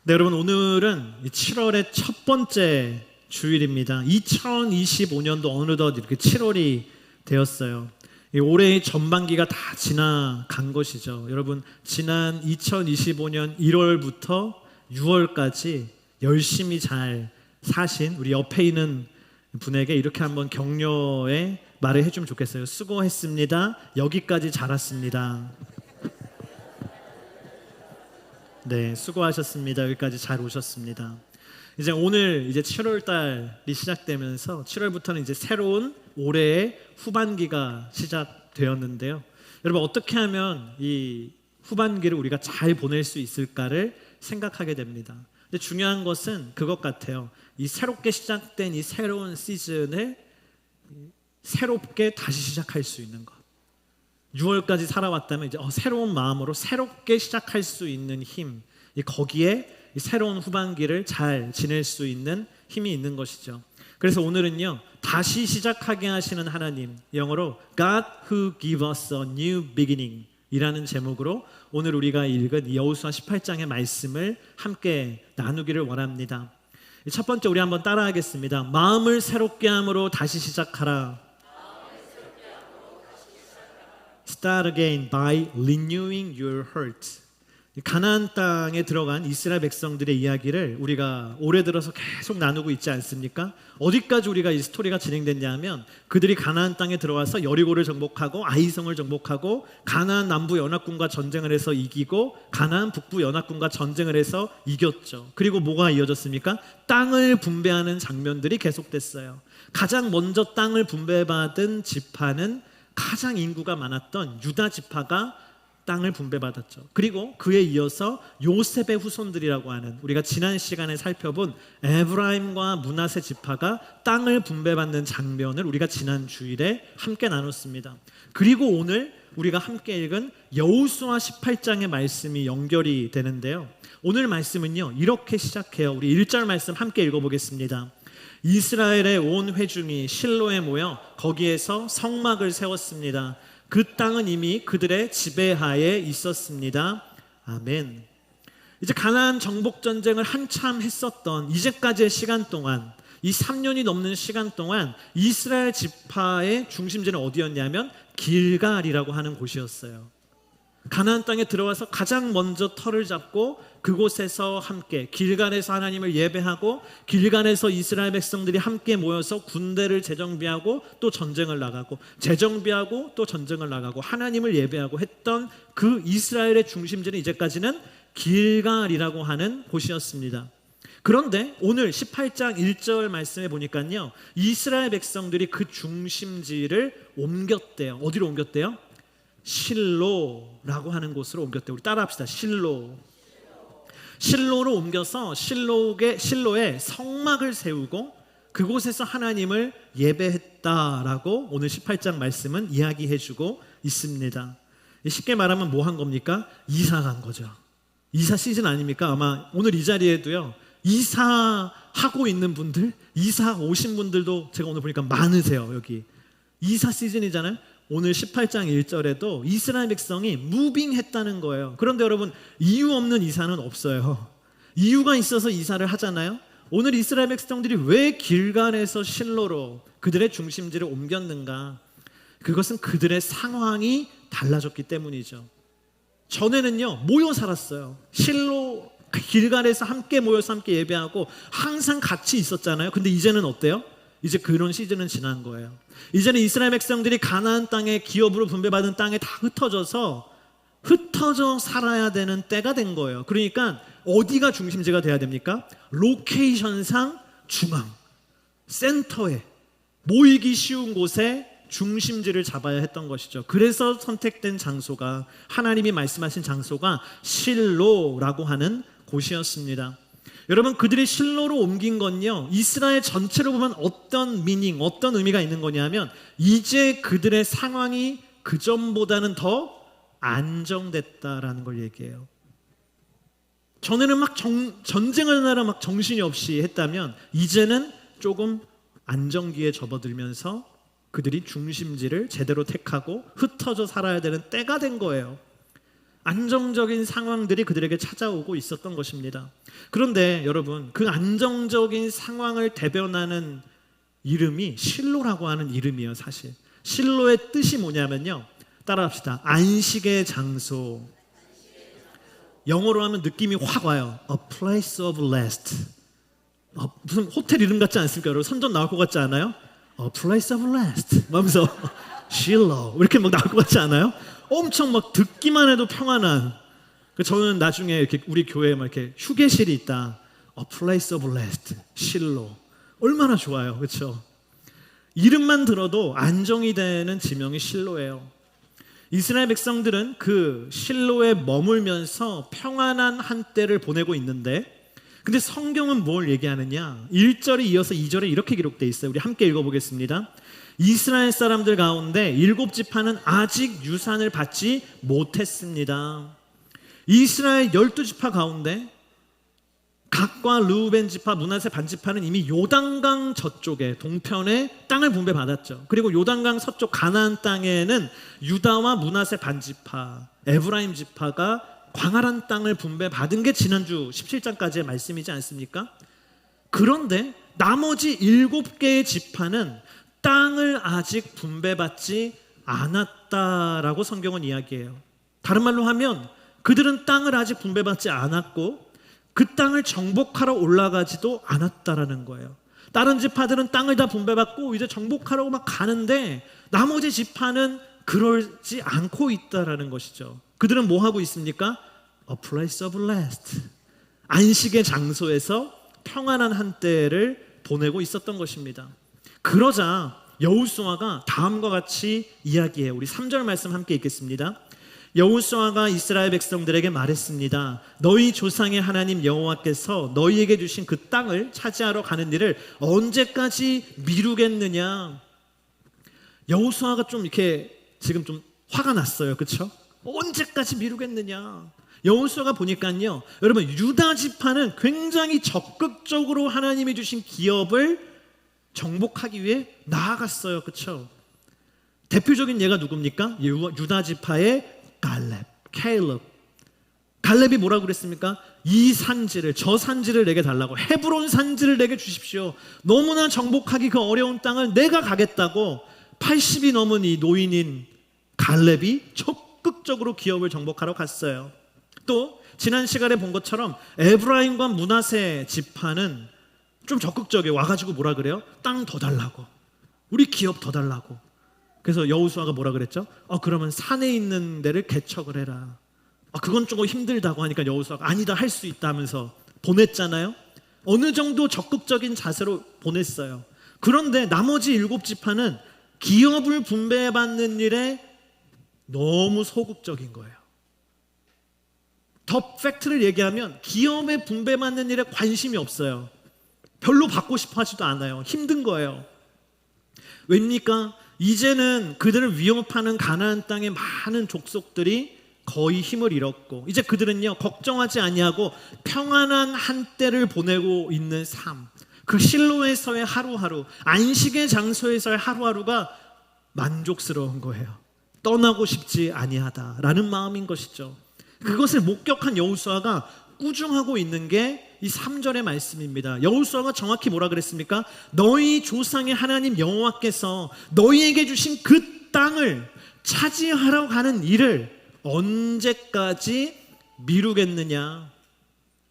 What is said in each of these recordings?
네, 여러분 오늘은 7월의 첫 번째 주일입니다. 2025년도 어느덧 이렇게 7월이 되었어요. 올해의 전반기가 다 지나간 것이죠. 여러분 지난 2025년 1월부터 6월까지 열심히 잘 사신 우리 옆에 있는 분에게 이렇게 한번 격려의 말을 해주면 좋겠어요. 수고했습니다. 여기까지 잘 왔습니다. 네, 수고하셨습니다. 여기까지 잘 오셨습니다. 이제 오늘 7월 달이 시작되면서 7월부터는 이제 새로운 올해의 후반기가 시작되었는데요. 여러분 어떻게 하면 이 후반기를 우리가 잘 보낼 수 있을까를 생각하게 됩니다. 근데 중요한 것은 그것 같아요. 이 새롭게 시작된 이 새로운 시즌을 새롭게 다시 시작할 수 있는 것. 6월까지 살아왔다면 이제 새로운 마음으로 새롭게 시작할 수 있는 힘, 거기에 이 새로운 후반기를 잘 지낼 수 있는 힘이 있는 것이죠. 그래서 오늘은요, 다시 시작하게 하시는 하나님, 영어로 God who give us a new beginning 이라는 제목으로 오늘 우리가 읽은 여호수아 18장의 말씀을 함께 나누기를 원합니다. 첫 번째 우리 한번 따라하겠습니다. 마음을 새롭게 함으로 다시 시작하라. Start again by renewing your heart. 가나안 땅에 들어간 이스라엘 백성들의 이야기를 우리가 올해 들어서 계속 나누고 있지 않습니까? 어디까지 우리가 이 스토리가 진행됐냐면 그들이 가나안 땅에 들어와서 여리고를 정복하고 아이성을 정복하고 가나안 남부 연합군과 전쟁을 해서 이기고 가나안 북부 연합군과 전쟁을 해서 이겼죠. 그리고 뭐가 이어졌습니까? 땅을 분배하는 장면들이 계속됐어요. 가장 먼저 땅을 분배받은 지파는 가장 인구가 많았던 유다 지파가 땅을 분배받았죠. 그리고 그에 이어서 요셉의 후손들이라고 하는 우리가 지난 시간에 살펴본 에브라임과 므낫세 지파가 땅을 분배받는 장면을 우리가 지난 주일에 함께 나눴습니다. 그리고 오늘 우리가 함께 읽은 여호수아 18장의 말씀이 연결이 되는데요. 오늘 말씀은요 이렇게 시작해요. 우리 1절 말씀 함께 읽어보겠습니다. 이스라엘의 온 회중이 실로에 모여 거기에서 성막을 세웠습니다. 그 땅은 이미 그들의 지배하에 있었습니다. 아멘. 이제 가나안 정복 전쟁을 한참 했었던 이제까지의 시간 동안 이 3년이 넘는 시간 동안 이스라엘 지파의 중심지는 어디였냐면 길갈이라고 하는 곳이었어요. 가나안 땅에 들어와서 가장 먼저 터를 잡고 그곳에서 함께 길갈에서 하나님을 예배하고 길갈에서 이스라엘 백성들이 함께 모여서 군대를 재정비하고 또 전쟁을 나가고 재정비하고 또 전쟁을 나가고 하나님을 예배하고 했던 그 이스라엘의 중심지는 이제까지는 길갈이라고 하는 곳이었습니다. 그런데 오늘 18장 1절 말씀에 보니까요 이스라엘 백성들이 그 중심지를 옮겼대요. 어디로 옮겼대요? 실로라고 하는 곳으로 옮겼대요. 우리 따라합시다. 실로로 옮겨서 실로에 성막을 세우고 그곳에서 하나님을 예배했다라고 오늘 18장 말씀은 이야기해주고 있습니다. 쉽게 말하면 뭐 한 겁니까? 이사 간 거죠. 이사 시즌 아닙니까? 아마 오늘 이 자리에도요 이사하고 있는 분들, 이사 오신 분들도 제가 오늘 보니까 많으세요. 여기 이사 시즌이잖아요. 오늘 18장 1절에도 이스라엘 백성이 무빙했다는 거예요. 그런데 여러분 이유 없는 이사는 없어요. 이유가 있어서 이사를 하잖아요. 오늘 이스라엘 백성들이 왜 길갈에서 실로로 그들의 중심지를 옮겼는가? 그것은 그들의 상황이 달라졌기 때문이죠. 전에는요 모여 살았어요. 실로 길갈에서 함께 모여서 함께 예배하고 항상 같이 있었잖아요. 근데 이제는 어때요? 이제 그런 시즌은 지난 거예요. 이제는 이스라엘 백성들이 가나안 땅에 기업으로 분배받은 땅에 다 흩어져 살아야 되는 때가 된 거예요. 그러니까 어디가 중심지가 돼야 됩니까? 로케이션상 중앙, 센터에 모이기 쉬운 곳에 중심지를 잡아야 했던 것이죠. 그래서 선택된 장소가 하나님이 말씀하신 장소가 실로라고 하는 곳이었습니다. 여러분 그들이 실로로 옮긴 건요 이스라엘 전체로 보면 어떤 의미가 있는 거냐면 이제 그들의 상황이 그전보다는 더 안정됐다라는 걸 얘기해요. 전에는 막 전쟁을 하느라 막 정신이 없이 했다면 이제는 조금 안정기에 접어들면서 그들이 중심지를 제대로 택하고 흩어져 살아야 되는 때가 된 거예요. 안정적인 상황들이 그들에게 찾아오고 있었던 것입니다. 그런데 여러분, 그 안정적인 상황을 대변하는 이름이 실로라고 하는 이름이에요. 사실 실로의 뜻이 뭐냐면요, 따라합시다. 안식의 장소. 영어로 하면 느낌이 확 와요. A place of rest. 무슨 호텔 이름 같지 않습니까? 여러분, 선전 나올 것 같지 않아요? A place of rest 하면서 실로 이렇게 막 나올 것 같지 않아요? 엄청 막 듣기만 해도 평안한. 저는 나중에 이렇게 우리 교회에 막 이렇게 휴게실이 있다. A place of rest, 실로. 얼마나 좋아요, 그렇죠? 이름만 들어도 안정이 되는 지명이 실로예요. 이스라엘 백성들은 그 실로에 머물면서 평안한 한때를 보내고 있는데, 근데 성경은 뭘 얘기하느냐? 1절에 이어서 2절에 이렇게 기록되어 있어요. 우리 함께 읽어보겠습니다. 이스라엘 사람들 가운데 7지파는 아직 유산을 받지 못했습니다. 이스라엘 12지파 가운데 각과 르우벤 지파, 므낫세 반지파는 이미 요단강 저쪽에 동편에 땅을 분배받았죠. 그리고 요단강 서쪽 가나안 땅에는 유다와 므낫세 반지파, 에브라임 지파가 광활한 땅을 분배받은 게 지난주 17장까지의 말씀이지 않습니까? 그런데 나머지 7개의 지파는 땅을 아직 분배받지 않았다라고 성경은 이야기해요. 다른 말로 하면 그들은 땅을 아직 분배받지 않았고 그 땅을 정복하러 올라가지도 않았다라는 거예요. 다른 지파들은 땅을 다 분배받고 이제 정복하러 막 가는데 나머지 지파는 그러지 않고 있다라는 것이죠. 그들은 뭐 하고 있습니까? A place of rest. 안식의 장소에서 평안한 한때를 보내고 있었던 것입니다. 그러자 여호수아가 다음과 같이 이야기해요. 우리 3절 말씀 함께 읽겠습니다. 여호수아가 이스라엘 백성들에게 말했습니다. 너희 조상의 하나님 여호와께서 너희에게 주신 그 땅을 차지하러 가는 일을 언제까지 미루겠느냐? 여호수아가 좀 이렇게 지금 좀 화가 났어요. 그렇죠? 언제까지 미루겠느냐? 여호수아가 보니까요, 여러분, 유다 지파는 굉장히 적극적으로 하나님이 주신 기업을 정복하기 위해 나아갔어요. 그렇죠? 대표적인 예가 누굽니까? 유다 지파의 칼렙. 갈렙이 뭐라고 그랬습니까? 이 산지를, 저 산지를 내게 달라고, 헤브론 산지를 내게 주십시오. 너무나 정복하기 그 어려운 땅을 내가 가겠다고 80이 넘은 이 노인인 갈렙이 적극적으로 기업을 정복하러 갔어요. 또 지난 시간에 본 것처럼 에브라임과 므낫세 지파는 좀 적극적이게 와가지고 뭐라 그래요? 땅 더 달라고, 우리 기업 더 달라고. 그래서 여호수아가 뭐라 그랬죠? 그러면 산에 있는 데를 개척을 해라. 그건 조금 힘들다고 하니까 여호수아가 아니다, 할 수 있다 하면서 보냈잖아요. 어느 정도 적극적인 자세로 보냈어요. 그런데 나머지 7지파는 기업을 분배받는 일에 너무 소극적인 거예요. 더 팩트를 얘기하면 기업의 분배받는 일에 관심이 없어요. 별로 받고 싶어 하지도 않아요. 힘든 거예요. 왜입니까? 이제는 그들을 위협하는 가나안 땅의 많은 족속들이 거의 힘을 잃었고, 이제 그들은요, 걱정하지 아니하고 평안한 한때를 보내고 있는 삶, 그 실로에서의 하루하루, 안식의 장소에서의 하루하루가 만족스러운 거예요. 떠나고 싶지 아니하다라는 마음인 것이죠. 그것을 목격한 여호수아가 꾸중하고 있는 게 이 3절의 말씀입니다. 여호수아가 정확히 뭐라 그랬습니까? 너희 조상의 하나님 여호와께서 너희에게 주신 그 땅을 차지하러 가는 일을 언제까지 미루겠느냐?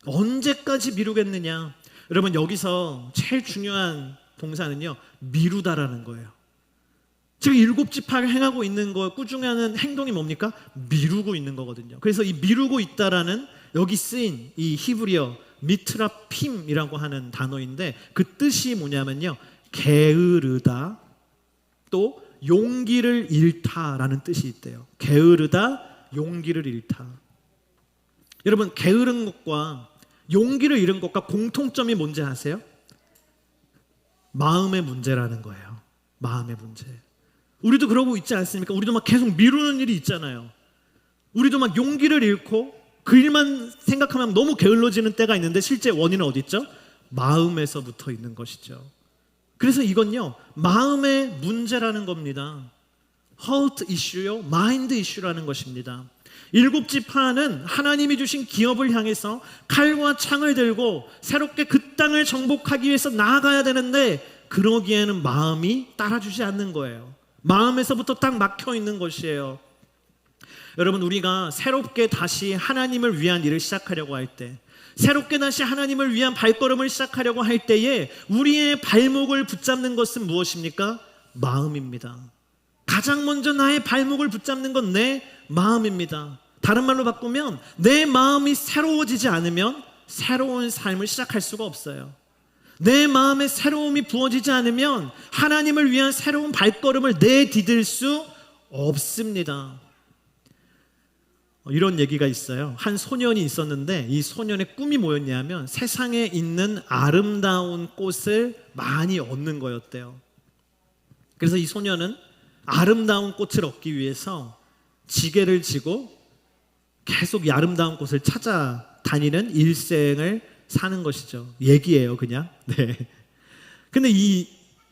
언제까지 미루겠느냐? 여러분, 여기서 제일 중요한 동사는요, 미루다라는 거예요. 지금 7지파가 행하고 있는 거, 꾸중하는 행동이 뭡니까? 미루고 있는 거거든요. 그래서 이 미루고 있다라는 여기 쓰인 이 히브리어 미트라핌이라고 하는 단어인데, 그 뜻이 뭐냐면요, 게으르다, 또 용기를 잃다라는 뜻이 있대요. 게으르다, 용기를 잃다. 여러분, 게으른 것과 용기를 잃은 것과 공통점이 뭔지 아세요? 마음의 문제라는 거예요. 마음의 문제. 우리도 그러고 있지 않습니까? 우리도 막 계속 미루는 일이 있잖아요. 우리도 막 용기를 잃고 그 일만 생각하면 너무 게을러지는 때가 있는데, 실제 원인은 어디 있죠? 마음에서부터 있는 것이죠. 그래서 이건요, 마음의 문제라는 겁니다. heart issue요, mind issue라는 것입니다. 일곱 지파는 하나님이 주신 기업을 향해서 칼과 창을 들고 새롭게 그 땅을 정복하기 위해서 나아가야 되는데 그러기에는 마음이 따라주지 않는 거예요. 마음에서부터 딱 막혀 있는 것이에요. 여러분, 우리가 새롭게 다시 하나님을 위한 일을 시작하려고 할 때, 새롭게 다시 하나님을 위한 발걸음을 시작하려고 할 때에 우리의 발목을 붙잡는 것은 무엇입니까? 마음입니다. 가장 먼저 나의 발목을 붙잡는 건 내 마음입니다. 다른 말로 바꾸면 내 마음이 새로워지지 않으면 새로운 삶을 시작할 수가 없어요. 내 마음에 새로움이 부어지지 않으면 하나님을 위한 새로운 발걸음을 내디딜 수 없습니다. 이런 얘기가 있어요. 한 소년이 있었는데 이 소년의 꿈이 뭐였냐면 세상에 있는 아름다운 꽃을 많이 얻는 거였대요. 그래서 이 소년은 아름다운 꽃을 얻기 위해서 지게를 지고 계속 이 아름다운 꽃을 찾아다니는 일생을 사는 것이죠. 얘기예요, 그냥. 네. 근데 이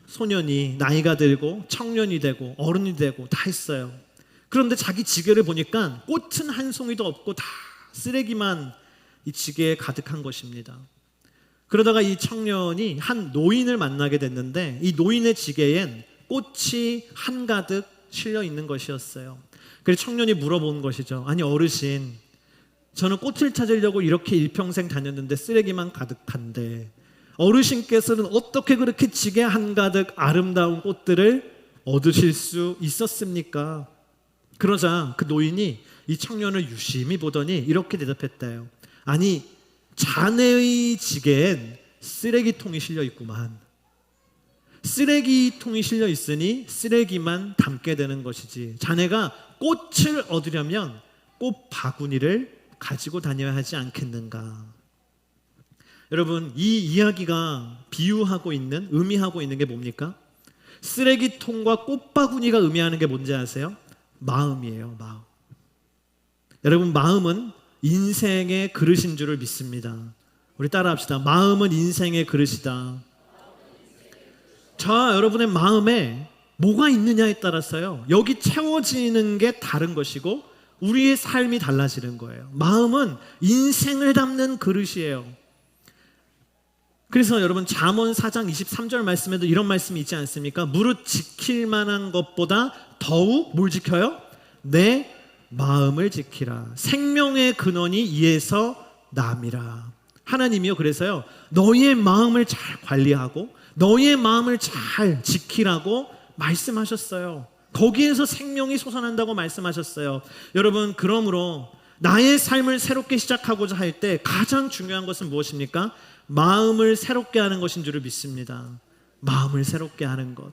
소년이 나이가 들고 청년이 되고 어른이 되고 다 했어요. 그런데 자기 지게를 보니까 꽃은 한 송이도 없고 다 쓰레기만 이 지게에 가득한 것입니다. 그러다가 이 청년이 한 노인을 만나게 됐는데 이 노인의 지게엔 꽃이 한가득 실려 있는 것이었어요. 그래서 청년이 물어본 것이죠. 아니 어르신, 저는 꽃을 찾으려고 이렇게 일평생 다녔는데 쓰레기만 가득한데 어르신께서는 어떻게 그렇게 지게 한가득 아름다운 꽃들을 얻으실 수 있었습니까? 그러자 그 노인이 이 청년을 유심히 보더니 이렇게 대답했대요. 아니, 자네의 지게엔 쓰레기통이 실려 있구만. 쓰레기통이 실려 있으니 쓰레기만 담게 되는 것이지 자네가 꽃을 얻으려면 꽃 바구니를 가지고 다녀야 하지 않겠는가. 여러분, 이 이야기가 비유하고 있는, 의미하고 있는 게 뭡니까? 쓰레기통과 꽃바구니가 의미하는 게 뭔지 아세요? 마음이에요. 마음. 여러분, 마음은 인생의 그릇인 줄을 믿습니다. 우리 따라합시다. 마음은 인생의 그릇이다. 저와 여러분의 마음에 뭐가 있느냐에 따라서요, 여기 채워지는 게 다른 것이고 우리의 삶이 달라지는 거예요. 마음은 인생을 담는 그릇이에요. 그래서 여러분, 잠언 4장 23절 말씀에도 이런 말씀이 있지 않습니까? 무릇 지킬 만한 것보다 더욱 뭘 지켜요? 내 마음을 지키라. 생명의 근원이 이에서 남이라. 하나님이요, 그래서요, 너희의 마음을 잘 관리하고 너희의 마음을 잘 지키라고 말씀하셨어요. 거기에서 생명이 솟아난다고 말씀하셨어요. 여러분, 그러므로 나의 삶을 새롭게 시작하고자 할 때 가장 중요한 것은 무엇입니까? 마음을 새롭게 하는 것인 줄을 믿습니다. 마음을 새롭게 하는 것.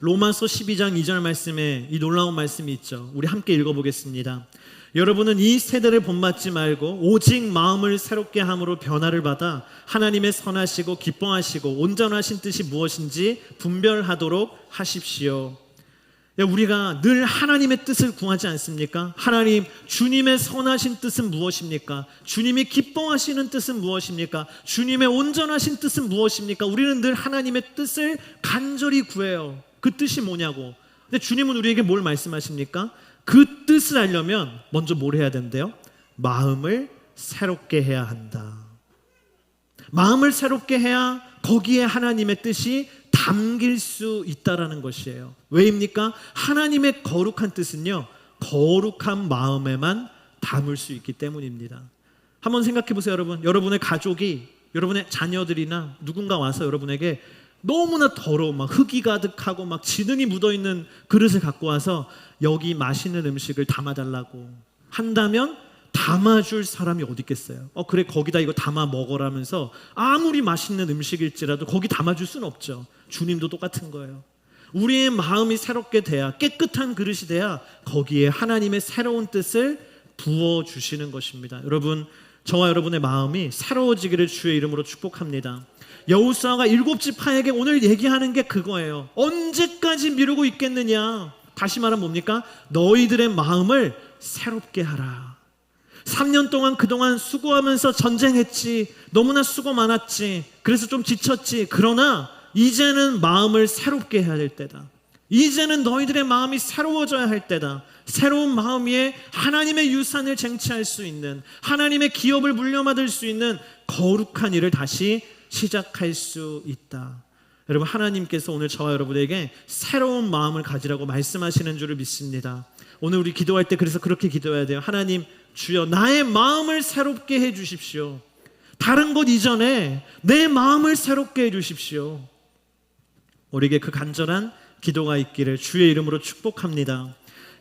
로마서 12장 2절 말씀에 이 놀라운 말씀이 있죠. 우리 함께 읽어보겠습니다. 여러분은 이 세대를 본받지 말고 오직 마음을 새롭게 함으로 변화를 받아 하나님의 선하시고 기뻐하시고 온전하신 뜻이 무엇인지 분별하도록 하십시오. 우리가 늘 하나님의 뜻을 구하지 않습니까? 하나님, 주님의 선하신 뜻은 무엇입니까? 주님이 기뻐하시는 뜻은 무엇입니까? 주님의 온전하신 뜻은 무엇입니까? 우리는 늘 하나님의 뜻을 간절히 구해요. 그 뜻이 뭐냐고. 근데 주님은 우리에게 뭘 말씀하십니까? 그 뜻을 알려면 먼저 뭘 해야 된대요? 마음을 새롭게 해야 한다. 마음을 새롭게 해야 거기에 하나님의 뜻이 담길 수 있다라는 것이에요. 왜입니까? 하나님의 거룩한 뜻은요, 거룩한 마음에만 담을 수 있기 때문입니다. 한번 생각해 보세요, 여러분. 여러분의 가족이, 여러분의 자녀들이나 누군가 와서 여러분에게 너무나 더러운 막 흙이 가득하고 막 지능이 묻어있는 그릇을 갖고 와서 여기 맛있는 음식을 담아달라고 한다면 담아줄 사람이 어디 있겠어요? 그래, 거기다 이거 담아 먹어라면서 아무리 맛있는 음식일지라도 거기 담아줄 수는 없죠. 주님도 똑같은 거예요. 우리의 마음이 새롭게 돼야, 깨끗한 그릇이 돼야 거기에 하나님의 새로운 뜻을 부어주시는 것입니다. 여러분, 저와 여러분의 마음이 새로워지기를 주의 이름으로 축복합니다. 여호수아가 일곱 지파에게 오늘 얘기하는 게 그거예요. 언제까지 미루고 있겠느냐? 다시 말하면 뭡니까? 너희들의 마음을 새롭게 하라. 3년 동안 그동안 수고하면서 전쟁했지, 너무나 수고 많았지, 그래서 좀 지쳤지. 그러나 이제는 마음을 새롭게 해야 될 때다. 이제는 너희들의 마음이 새로워져야 할 때다. 새로운 마음 위에 하나님의 유산을 쟁취할 수 있는, 하나님의 기업을 물려받을 수 있는 거룩한 일을 다시 시작할 수 있다. 여러분, 하나님께서 오늘 저와 여러분에게 새로운 마음을 가지라고 말씀하시는 줄을 믿습니다. 오늘 우리 기도할 때 그래서 그렇게 기도해야 돼요. 하나님, 주여 나의 마음을 새롭게 해 주십시오. 다른 것 이전에 내 마음을 새롭게 해 주십시오. 우리에게 그 간절한 기도가 있기를 주의 이름으로 축복합니다.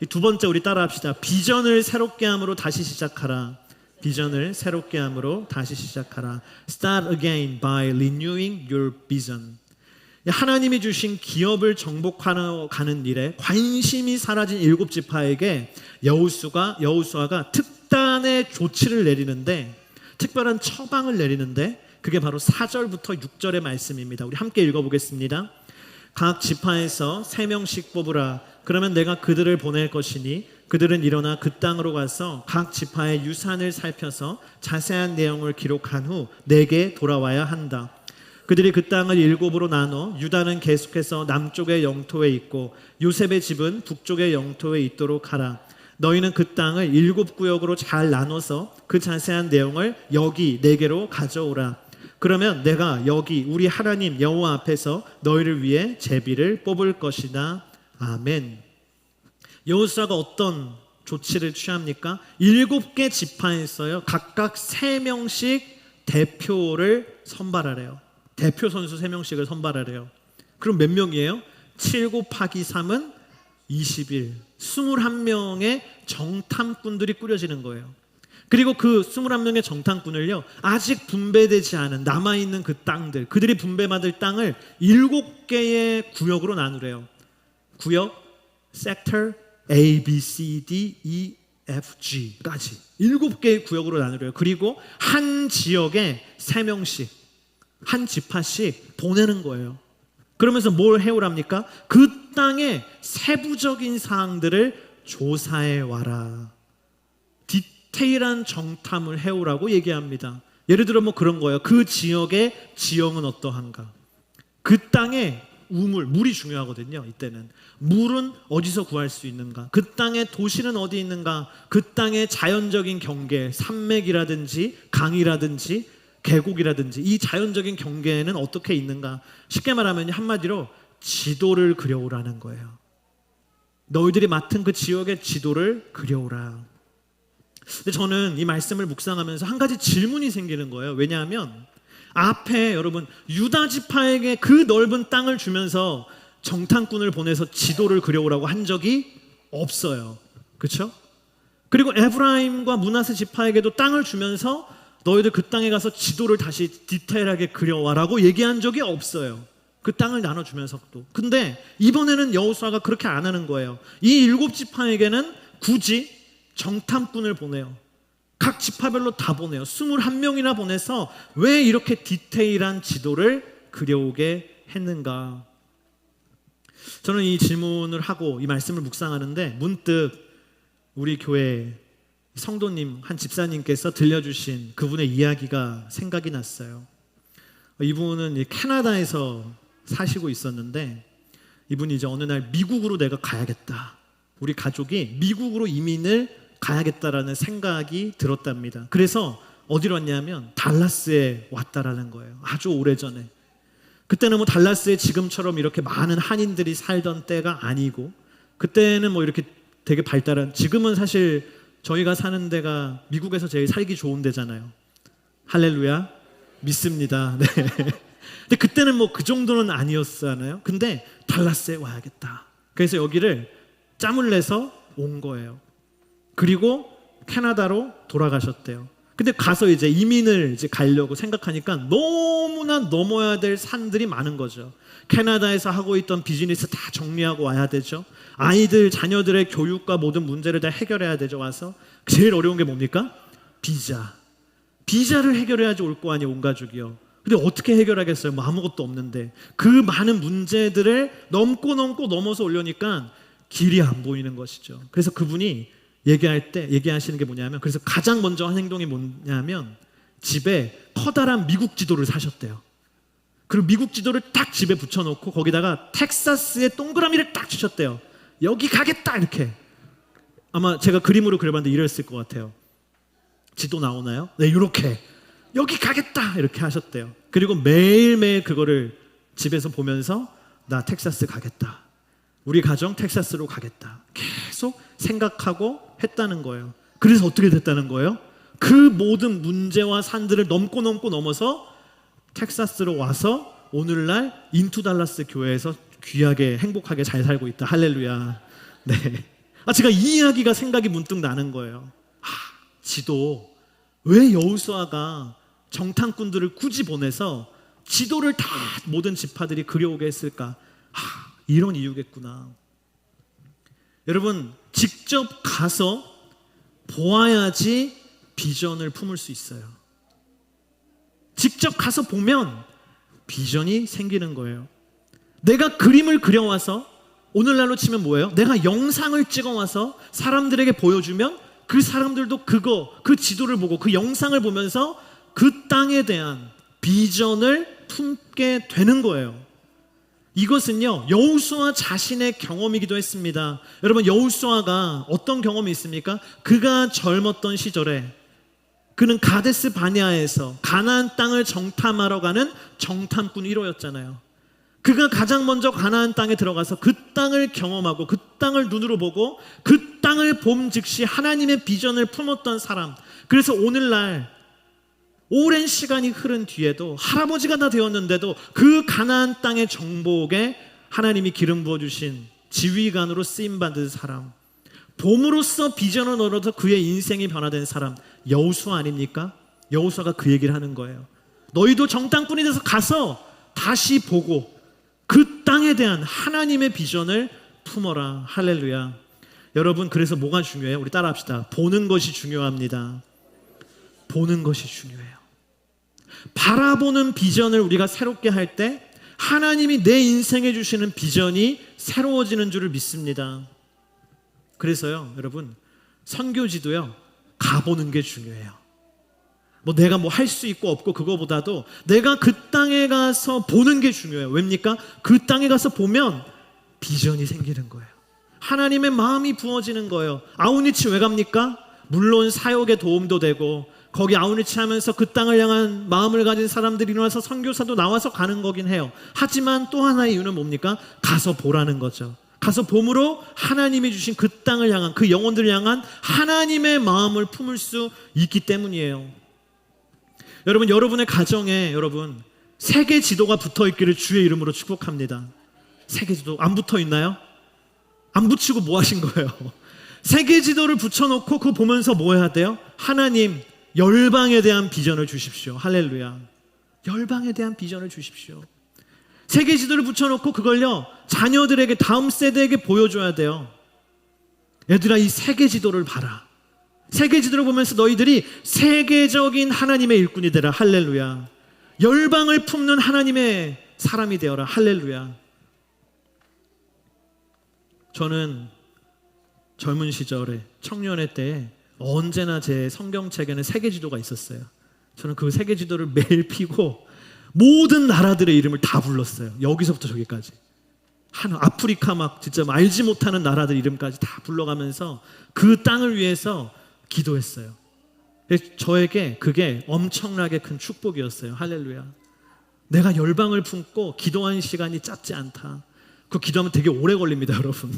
두 번째, 우리 따라합시다. 비전을 새롭게 함으로 다시 시작하라. 비전을 새롭게 함으로 다시 시작하라. Start again by renewing your vision. 하나님이 주신 기업을 정복하러 가는 일에 관심이 사라진 7지파에게 여호수아가 특단의 조치를 내리는데, 특별한 처방을 내리는데, 그게 바로 4절부터 6절의 말씀입니다. 우리 함께 읽어보겠습니다. 각 지파에서 3명씩 뽑으라. 그러면 내가 그들을 보낼 것이니 그들은 일어나 그 땅으로 가서 각 지파의 유산을 살펴서 자세한 내용을 기록한 후 내게 돌아와야 한다. 그들이 그 땅을 7으로 나눠 유다는 계속해서 남쪽의 영토에 있고 요셉의 집은 북쪽의 영토에 있도록 하라. 너희는 그 땅을 7구역으로 잘 나눠서 그 자세한 내용을 여기 내게로 가져오라. 그러면 내가 여기 우리 하나님 여호와 앞에서 너희를 위해 제비를 뽑을 것이다. 아멘. 여호수아가 어떤 조치를 취합니까? 7개 지파에서요 각각 3명씩 대표를 선발하래요. 대표 선수 3명씩을 선발하래요. 그럼 몇 명이에요? 7 곱하기 3은 21. 21명의 정탐꾼들이 꾸려지는 거예요. 그리고 그 21명의 정탐꾼을요 아직 분배되지 않은 남아있는 그 땅들, 그들이 분배받을 땅을 7개의 구역으로 나누래요. 구역, 섹터, A, B, C, D, E, F, G까지 7개의 구역으로 나누래요. 그리고 한 지역에 3명씩, 한 지파씩 보내는 거예요. 그러면서 뭘 해오랍니까? 그 땅의 세부적인 사항들을 조사해 와라. 디테일한 정탐을 해오라고 얘기합니다. 예를 들어 뭐 그런 거예요. 그 지역의 지형은 어떠한가? 그 땅의 우물, 물이 중요하거든요. 이때는 물은 어디서 구할 수 있는가? 그 땅의 도시는 어디 있는가? 그 땅의 자연적인 경계, 산맥이라든지 강이라든지 계곡이라든지 이 자연적인 경계에는 어떻게 있는가? 쉽게 말하면 한마디로 지도를 그려오라는 거예요. 너희들이 맡은 그 지역의 지도를 그려오라. 근데 저는 이 말씀을 묵상하면서 한 가지 질문이 생기는 거예요. 왜냐하면 앞에 여러분 유다 지파에게 그 넓은 땅을 주면서 정탐꾼을 보내서 지도를 그려오라고 한 적이 없어요. 그렇죠? 그리고 에브라임과 므낫세 지파에게도 땅을 주면서 너희들 그 땅에 가서 지도를 다시 디테일하게 그려와라고 얘기한 적이 없어요. 그 땅을 나눠주면서도. 근데 이번에는 여호수아가 그렇게 안 하는 거예요. 이 7지파에게는 굳이 정탐꾼을 보내요. 각 지파별로 다 보내요. 21명이나 보내서 왜 이렇게 디테일한 지도를 그려오게 했는가? 저는 이 질문을 하고 이 말씀을 묵상하는데 문득 우리 교회 성도님 한 집사님께서 들려주신 그분의 이야기가 생각이 났어요. 이분은 캐나다에서 사시고 있었는데 이분이 이제 어느 날 미국으로 내가 가야겠다. 우리 가족이 미국으로 이민을 가야겠다라는 생각이 들었답니다. 그래서 어디로 왔냐면 달라스에 왔다라는 거예요. 아주 오래전에. 그때는 뭐 달라스에 지금처럼 이렇게 많은 한인들이 살던 때가 아니고 그때는 뭐 이렇게 되게 발달한, 지금은 사실 저희가 사는 데가 미국에서 제일 살기 좋은 데잖아요. 할렐루야 믿습니다. 네. 근데 그때는 뭐 그 정도는 아니었잖아요. 근데 달라스에 와야겠다. 그래서 여기를 짬을 내서 온 거예요. 그리고 캐나다로 돌아가셨대요. 근데 가서 이제 이민을 이제 가려고 생각하니까 너무나 넘어야 될 산들이 많은 거죠. 캐나다에서 하고 있던 비즈니스 다 정리하고 와야 되죠. 아이들, 자녀들의 교육과 모든 문제를 다 해결해야 되죠. 와서 제일 어려운 게 뭡니까? 비자를 해결해야지 올 거 아니에요. 온 가족이요. 근데 어떻게 해결하겠어요? 뭐 아무것도 없는데. 그 많은 문제들을 넘고 넘어서 오려니까 길이 안 보이는 것이죠. 그래서 그분이 얘기하시는 게 뭐냐면, 그래서 가장 먼저 한 행동이 뭐냐면 집에 커다란 미국 지도를 사셨대요. 그리고 미국 지도를 딱 집에 붙여놓고 거기다가 텍사스의 동그라미를 딱 치셨대요. 여기 가겠다 이렇게. 아마 제가 그림으로 그려봤는데 이랬을 것 같아요. 지도 나오나요? 네, 이렇게 여기 가겠다 이렇게 하셨대요. 그리고 매일매일 그거를 집에서 보면서 나 텍사스 가겠다, 우리 가정 텍사스로 가겠다 계속 생각하고 했다는 거예요. 그래서 어떻게 됐다는 거예요? 그 모든 문제와 산들을 넘어서 텍사스로 와서 오늘날 인투 달라스 교회에서 귀하게 행복하게 잘 살고 있다. 할렐루야. 네. 제가 이 이야기가 생각이 문득 나는 거예요. 지도, 왜 여호수아가 정탐꾼들을 굳이 보내서 지도를 다 모든 지파들이 그려오게 했을까? 이런 이유겠구나. 여러분, 직접 가서 보아야지 비전을 품을 수 있어요. 직접 가서 보면 비전이 생기는 거예요. 내가 그림을 그려와서, 오늘날로 치면 뭐예요? 내가 영상을 찍어와서 사람들에게 보여주면 그 사람들도 그 지도를 보고 그 영상을 보면서 그 땅에 대한 비전을 품게 되는 거예요. 이것은요, 여호수아 자신의 경험이기도 했습니다. 여러분, 여호수아가 어떤 경험이 있습니까? 그가 젊었던 시절에 그는 가데스 바네아에서 가나안 땅을 정탐하러 가는 정탐꾼 1호였잖아요. 그가 가장 먼저 가나안 땅에 들어가서 그 땅을 경험하고 그 땅을 눈으로 보고 그 땅을 봄 즉시 하나님의 비전을 품었던 사람. 그래서 오늘날 오랜 시간이 흐른 뒤에도 할아버지가 다 되었는데도 그 가나안 땅의 정복에 하나님이 기름 부어주신 지휘관으로 쓰임받은 사람, 봄으로써 비전을 얻어서 그의 인생이 변화된 사람, 여호수아 아닙니까? 여호수아가 그 얘기를 하는 거예요. 너희도 정탐꾼이 돼서 가서 다시 보고 그 땅에 대한 하나님의 비전을 품어라. 할렐루야. 여러분, 그래서 뭐가 중요해요? 우리 따라합시다. 보는 것이 중요합니다. 보는 것이 중요해요. 바라보는 비전을 우리가 새롭게 할 때 하나님이 내 인생에 주시는 비전이 새로워지는 줄을 믿습니다. 그래서요, 여러분, 선교지도요, 가보는 게 중요해요. 내가 할 수 있고 없고 그거보다도 내가 그 땅에 가서 보는 게 중요해요. 왜입니까? 그 땅에 가서 보면 비전이 생기는 거예요. 하나님의 마음이 부어지는 거예요. 아우니치 왜 갑니까? 물론 사역에 도움도 되고 거기 아우니치 하면서 그 땅을 향한 마음을 가진 사람들이 일어나서 선교사도 나와서 가는 거긴 해요. 하지만 또 하나의 이유는 뭡니까? 가서 보라는 거죠. 가서 봄으로 하나님이 주신 그 땅을 향한, 그 영혼들을 향한 하나님의 마음을 품을 수 있기 때문이에요. 여러분, 여러분의 가정에 세계 지도가 붙어 있기를 주의 이름으로 축복합니다. 세계 지도 안 붙어 있나요? 안 붙이고 뭐 하신 거예요? 세계 지도를 붙여놓고 그거 보면서 뭐 해야 돼요? 하나님, 열방에 대한 비전을 주십시오. 할렐루야. 열방에 대한 비전을 주십시오. 세계 지도를 붙여놓고 그걸요, 자녀들에게, 다음 세대에게 보여줘야 돼요. 얘들아, 이 세계 지도를 봐라. 세계 지도를 보면서 너희들이 세계적인 하나님의 일꾼이 되라. 할렐루야. 열방을 품는 하나님의 사람이 되어라. 할렐루야. 저는 젊은 시절에, 청년의 때에 언제나 제 성경책에는 세계 지도가 있었어요. 저는 그 세계 지도를 매일 피고 모든 나라들의 이름을 다 불렀어요. 여기서부터 저기까지. 아프리카 진짜 알지 못하는 나라들 이름까지 다 불러가면서 그 땅을 위해서 기도했어요. 저에게 그게 엄청나게 큰 축복이었어요. 할렐루야. 내가 열방을 품고 기도한 시간이 짧지 않다. 그 기도하면 되게 오래 걸립니다, 여러분.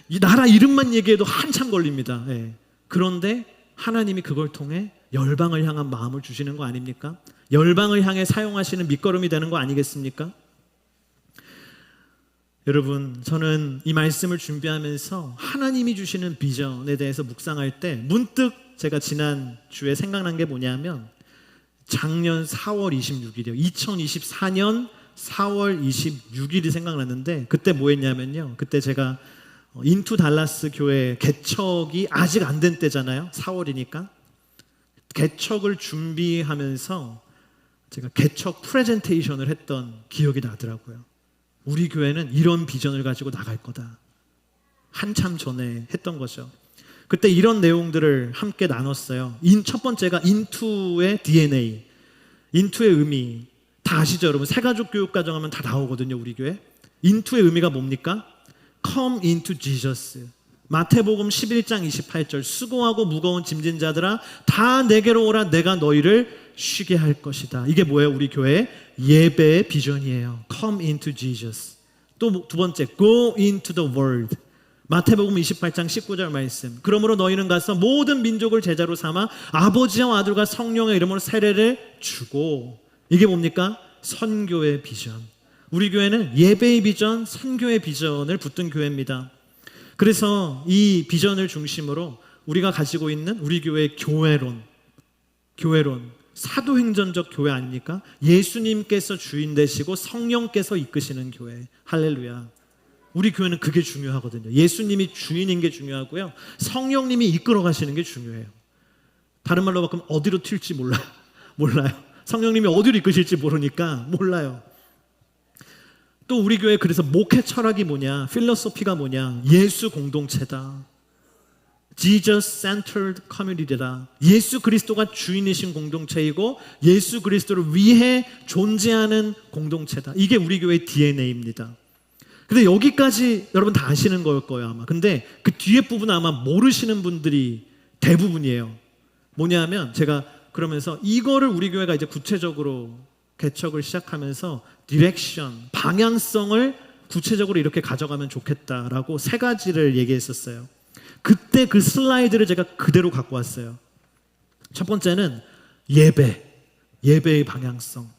이 나라 이름만 얘기해도 한참 걸립니다. 네. 그런데 하나님이 그걸 통해 열방을 향한 마음을 주시는 거 아닙니까? 열방을 향해 사용하시는 밑거름이 되는 거 아니겠습니까? 여러분, 저는 이 말씀을 준비하면서 하나님이 주시는 비전에 대해서 묵상할 때 문득 제가 지난 주에 생각난 게 뭐냐면 작년 4월 26일이요. 2024년 4월 26일이 생각났는데 그때 뭐 했냐면요. 그때 제가 인투 달라스 교회 개척이 아직 안 된 때잖아요. 4월이니까. 개척을 준비하면서 제가 개척 프레젠테이션을 했던 기억이 나더라고요. 우리 교회는 이런 비전을 가지고 나갈 거다. 한참 전에 했던 거죠. 그때 이런 내용들을 함께 나눴어요. 첫 번째가 인투의 DNA, 인투의 의미. 다 아시죠 여러분? 새가족 교육과정 하면 다 나오거든요 우리 교회. into의 의미가 뭡니까? come into Jesus. 마태복음 11장 28절 수고하고 무거운 짐진 자들아 다 내게로 오라 내가 너희를 쉬게 할 것이다. 이게 뭐예요? 우리 교회 예배의 비전이에요. come into Jesus. 또 두 번째 go into the world. 마태복음 28장 19절 말씀. 그러므로 너희는 가서 모든 민족을 제자로 삼아 아버지와 아들과 성령의 이름으로 세례를 주고. 이게 뭡니까? 선교의 비전. 우리 교회는 예배의 비전, 선교의 비전을 붙든 교회입니다. 그래서 이 비전을 중심으로 우리가 가지고 있는 우리 교회의 교회론, 사도행전적 교회 아닙니까? 예수님께서 주인 되시고 성령께서 이끄시는 교회. 할렐루야. 우리 교회는 그게 중요하거든요. 예수님이 주인인 게 중요하고요, 성령님이 이끌어 가시는 게 중요해요. 다른 말로 바꾸면 어디로 튈지 몰라요. 성령님이 어디로 이끄실지 모르니까 몰라요. 또 우리 교회 그래서 목회 철학이 뭐냐, 필로소피가 뭐냐, 예수 공동체다. Jesus-centered community다. 예수 그리스도가 주인이신 공동체이고 예수 그리스도를 위해 존재하는 공동체다. 이게 우리 교회의 DNA입니다. 근데 여기까지 여러분 다 아시는 걸 거예요 아마. 근데 그 뒤에 부분은 아마 모르시는 분들이 대부분이에요. 뭐냐면 제가 그러면서 이거를 우리 교회가 이제 구체적으로 개척을 시작하면서 디렉션, 방향성을 구체적으로 이렇게 가져가면 좋겠다라고 세 가지를 얘기했었어요. 그때 그 슬라이드를 제가 그대로 갖고 왔어요. 첫 번째는 예배의 방향성.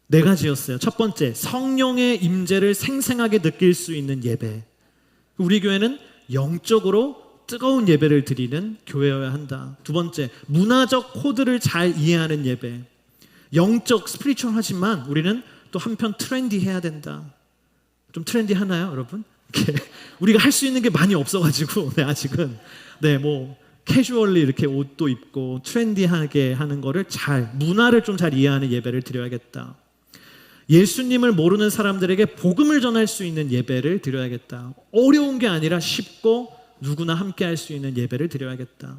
네 가지였어요. 첫 번째, 성령의 임재를 생생하게 느낄 수 있는 예배. 우리 교회는 영적으로 뜨거운 예배를 드리는 교회여야 한다. 두 번째, 문화적 코드를 잘 이해하는 예배. 영적, 스피리추얼하지만 우리는 또 한편 트렌디해야 된다. 좀 트렌디하나요, 여러분? 우리가 할 수 있는 게 많이 없어가지고 아직은 캐주얼리 이렇게 옷도 입고 트렌디하게 하는 거를 문화를 좀 잘 이해하는 예배를 드려야겠다. 예수님을 모르는 사람들에게 복음을 전할 수 있는 예배를 드려야겠다. 어려운 게 아니라 쉽고 누구나 함께 할 수 있는 예배를 드려야겠다.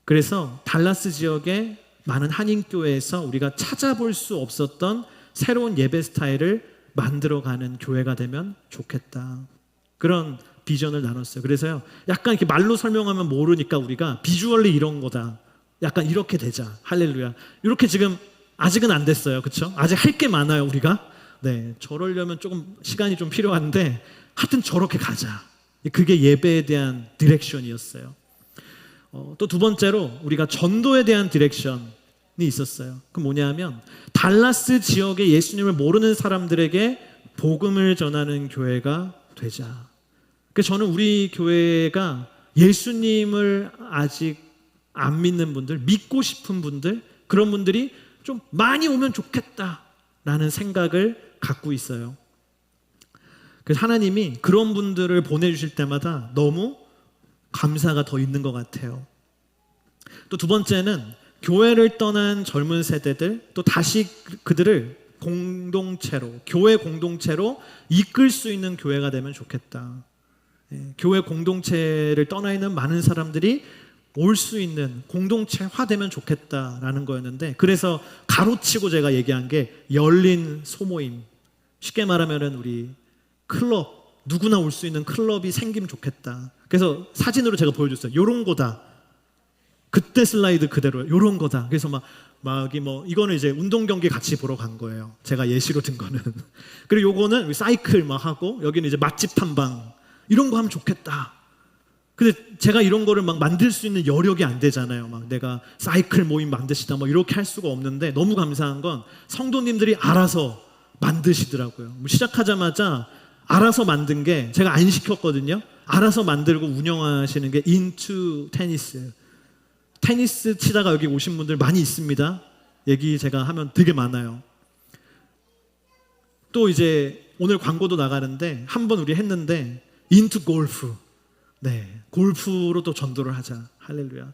그래서 달라스 지역의 많은 한인교회에서 우리가 찾아볼 수 없었던 새로운 예배 스타일을 만들어가는 교회가 되면 좋겠다. 그런 비전을 나눴어요. 그래서요, 약간 이렇게 말로 설명하면 모르니까 우리가 비주얼리 이런 거다. 약간 이렇게 되자. 할렐루야. 이렇게 지금 아직은 안 됐어요. 그렇죠? 아직 할 게 많아요, 우리가. 네, 저러려면 조금 시간이 좀 필요한데 하여튼 저렇게 가자. 그게 예배에 대한 디렉션이었어요. 또 두 번째로 우리가 전도에 대한 디렉션이 있었어요. 그 뭐냐면 달라스 지역의 예수님을 모르는 사람들에게 복음을 전하는 교회가 되자. 그래서 저는 우리 교회가 예수님을 아직 안 믿는 분들, 믿고 싶은 분들, 그런 분들이 좀 많이 오면 좋겠다라는 생각을 갖고 있어요. 그래서 하나님이 그런 분들을 보내주실 때마다 너무 감사가 더 있는 것 같아요. 또 두 번째는 교회를 떠난 젊은 세대들, 또 다시 그들을 공동체로, 교회 공동체로 이끌 수 있는 교회가 되면 좋겠다. 교회 공동체를 떠나 있는 많은 사람들이 올 수 있는 공동체화되면 좋겠다라는 거였는데, 그래서 가로치고 제가 얘기한 게 열린 소모임, 쉽게 말하면 우리 클럽, 누구나 올 수 있는 클럽이 생기면 좋겠다. 그래서 사진으로 제가 보여줬어요. 요런 거다. 그때 슬라이드 그대로요. 요런 거다. 그래서 이거는 이제 운동 경기 같이 보러 간 거예요. 제가 예시로 든 거는. 그리고 요거는 사이클 하고, 여기는 이제 맛집 탐방, 이런 거 하면 좋겠다. 근데 제가 이런 거를 만들 수 있는 여력이 안 되잖아요. 내가 사이클 모임 만드시다 이렇게 할 수가 없는데, 너무 감사한 건 성도님들이 알아서 만드시더라고요. 시작하자마자 알아서 만든 게, 제가 안 시켰거든요. 알아서 만들고 운영하시는 게 인투 테니스. 테니스 치다가 여기 오신 분들 많이 있습니다. 얘기 제가 하면 되게 많아요. 또 이제 오늘 광고도 나가는데 한번 우리 했는데 인투 골프. 네, 골프로 또 전도를 하자. 할렐루야.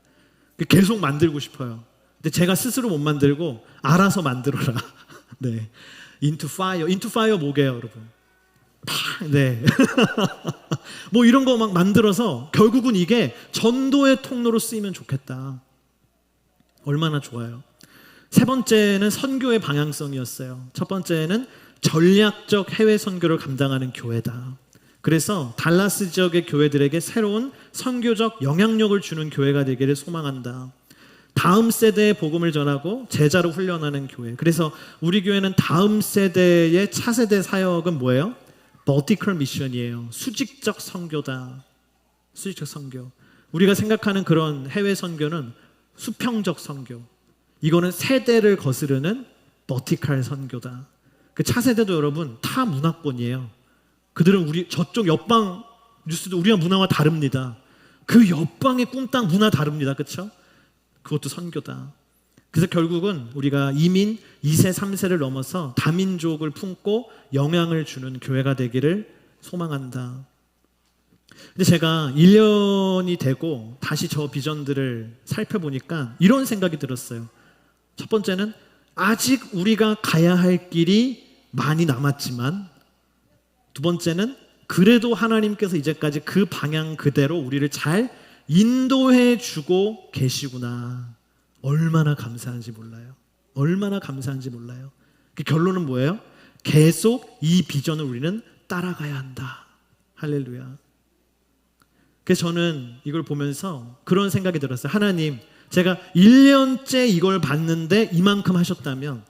계속 만들고 싶어요. 근데 제가 스스로 못 만들고 알아서 만들어라. 네, 인투 파이어 뭐게요, 여러분? 네. 이런 거 만들어서 결국은 이게 전도의 통로로 쓰이면 좋겠다. 얼마나 좋아요. 세 번째는 선교의 방향성이었어요. 첫 번째는 전략적 해외 선교를 감당하는 교회다. 그래서 달라스 지역의 교회들에게 새로운 선교적 영향력을 주는 교회가 되기를 소망한다. 다음 세대의 복음을 전하고 제자로 훈련하는 교회. 그래서 우리 교회는 다음 세대의 차세대 사역은 뭐예요? vertical mission이에요. 수직적 선교다. 수직적 선교. 우리가 생각하는 그런 해외 선교는 수평적 선교. 이거는 세대를 거스르는 vertical 선교다. 그 차세대도 여러분 타 문화권이에요. 그들은 우리 저쪽 옆방 뉴스도 우리와 문화와 다릅니다. 그 옆방의 꿈땅 문화 다릅니다. 그렇죠? 그것도 선교다. 그래서 결국은 우리가 이민 2세, 3세를 넘어서 다민족을 품고 영향을 주는 교회가 되기를 소망한다. 근데 제가 1년이 되고 다시 저 비전들을 살펴보니까 이런 생각이 들었어요. 첫 번째는 아직 우리가 가야 할 길이 많이 남았지만, 두 번째는 그래도 하나님께서 이제까지 그 방향 그대로 우리를 잘 인도해 주고 계시구나. 얼마나 감사한지 몰라요. 얼마나 감사한지 몰라요. 그 결론은 뭐예요? 계속 이 비전을 우리는 따라가야 한다. 할렐루야. 그래서 저는 이걸 보면서 그런 생각이 들었어요. 하나님, 제가 1년째 이걸 봤는데 이만큼 하셨다면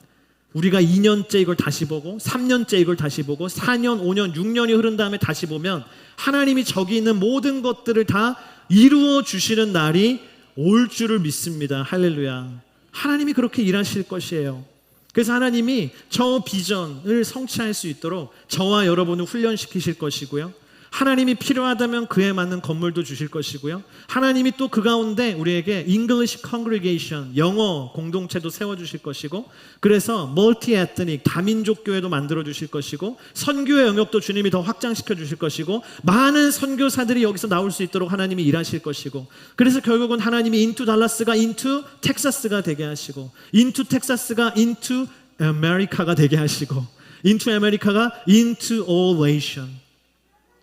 우리가 2년째 이걸 다시 보고 3년째 이걸 다시 보고 4년, 5년, 6년이 흐른 다음에 다시 보면 하나님이 저기 있는 모든 것들을 다 이루어 주시는 날이 올 줄을 믿습니다. 할렐루야. 하나님이 그렇게 일하실 것이에요. 그래서 하나님이 저 비전을 성취할 수 있도록 저와 여러분을 훈련시키실 것이고요. 하나님이 필요하다면 그에 맞는 건물도 주실 것이고요. 하나님이 또 그 가운데 우리에게 English Congregation, 영어 공동체도 세워주실 것이고, 그래서 멀티에트닉, 다민족 교회도 만들어 주실 것이고, 선교의 영역도 주님이 더 확장시켜 주실 것이고, 많은 선교사들이 여기서 나올 수 있도록 하나님이 일하실 것이고, 그래서 결국은 하나님이 into 달라스가 into 텍사스가 되게 하시고, into 텍사스가 into 아메리카가 되게 하시고, into 아메리카가 into all nation,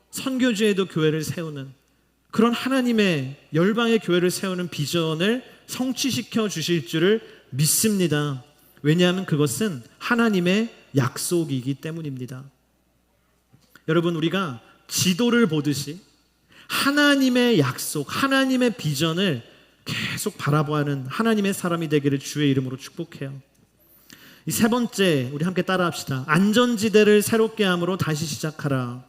선교지에도 교회를 세우는 그런 하나님의 열방의 교회를 세우는 비전을 성취시켜 주실 줄을 믿습니다. 왜냐하면 그것은 하나님의 약속이기 때문입니다. 여러분, 우리가 지도를 보듯이 하나님의 약속, 하나님의 비전을 계속 바라보는 하나님의 사람이 되기를 주의 이름으로 축복해요. 이 세 번째, 우리 함께 따라합시다. 안전지대를 새롭게 함으로 다시 시작하라.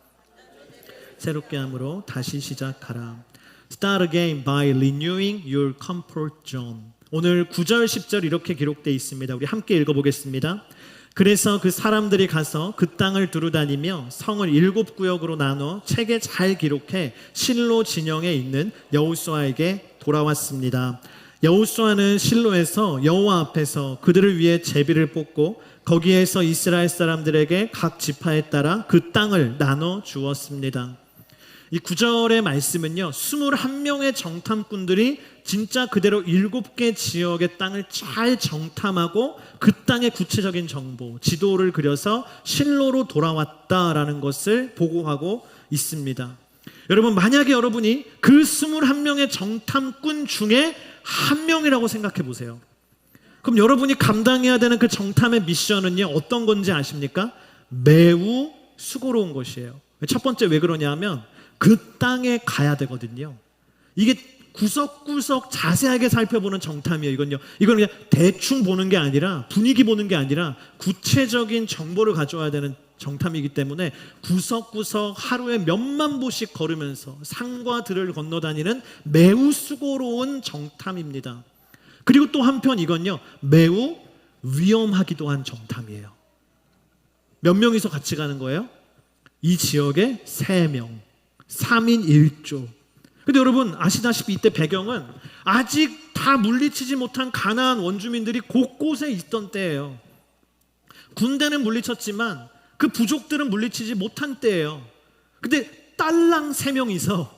새롭게 함으로 다시 시작하라. Start again by renewing your comfort zone. 오늘 9절 10절 이렇게 기록되어 있습니다. 우리 함께 읽어보겠습니다. 그래서 그 사람들이 가서 그 땅을 두루다니며 성을 7구역으로 나눠 책에 잘 기록해 실로 진영에 있는 여호수아에게 돌아왔습니다. 여호수아는 실로에서 여호와 앞에서 그들을 위해 제비를 뽑고 거기에서 이스라엘 사람들에게 각 지파에 따라 그 땅을 나눠 주었습니다. 이 9절의 말씀은요, 21명의 정탐꾼들이 진짜 그대로 7개 지역의 땅을 잘 정탐하고 그 땅의 구체적인 정보, 지도를 그려서 실로로 돌아왔다라는 것을 보고하고 있습니다. 여러분, 만약에 여러분이 그 21명의 정탐꾼 중에 한 명이라고 생각해 보세요. 그럼 여러분이 감당해야 되는 그 정탐의 미션은요, 어떤 건지 아십니까? 매우 수고로운 것이에요. 첫 번째, 왜 그러냐면 그 땅에 가야 되거든요. 이게 구석구석 자세하게 살펴보는 정탐이에요. 이건 그냥 대충 보는 게 아니라, 분위기 보는 게 아니라 구체적인 정보를 가져와야 되는 정탐이기 때문에 구석구석 하루에 몇만 보씩 걸으면서 산과 들을 건너다니는 매우 수고로운 정탐입니다. 그리고 또 한편 이건요, 매우 위험하기도 한 정탐이에요. 몇 명이서 같이 가는 거예요? 이 지역에 3명, 3인 1조. 근데 여러분 아시다시피 이때 배경은 아직 다 물리치지 못한 가나안 원주민들이 곳곳에 있던 때예요. 군대는 물리쳤지만 그 부족들은 물리치지 못한 때예요. 근데 딸랑 3명이서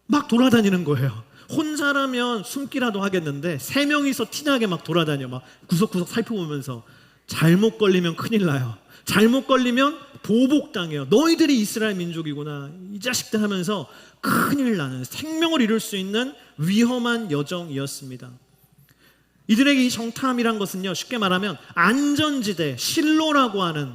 막 돌아다니는 거예요. 혼자라면 숨기라도 하겠는데 3명이서 티나게 막 돌아다녀. 막 구석구석 살펴보면서 잘못 걸리면 큰일 나요. 잘못 걸리면 보복당해요. 너희들이 이스라엘 민족이구나, 이 자식들 하면서 큰일 나는, 생명을 잃을 수 있는 위험한 여정이었습니다. 이들에게 이 정탐이란 것은요, 쉽게 말하면 안전지대, 실로라고 하는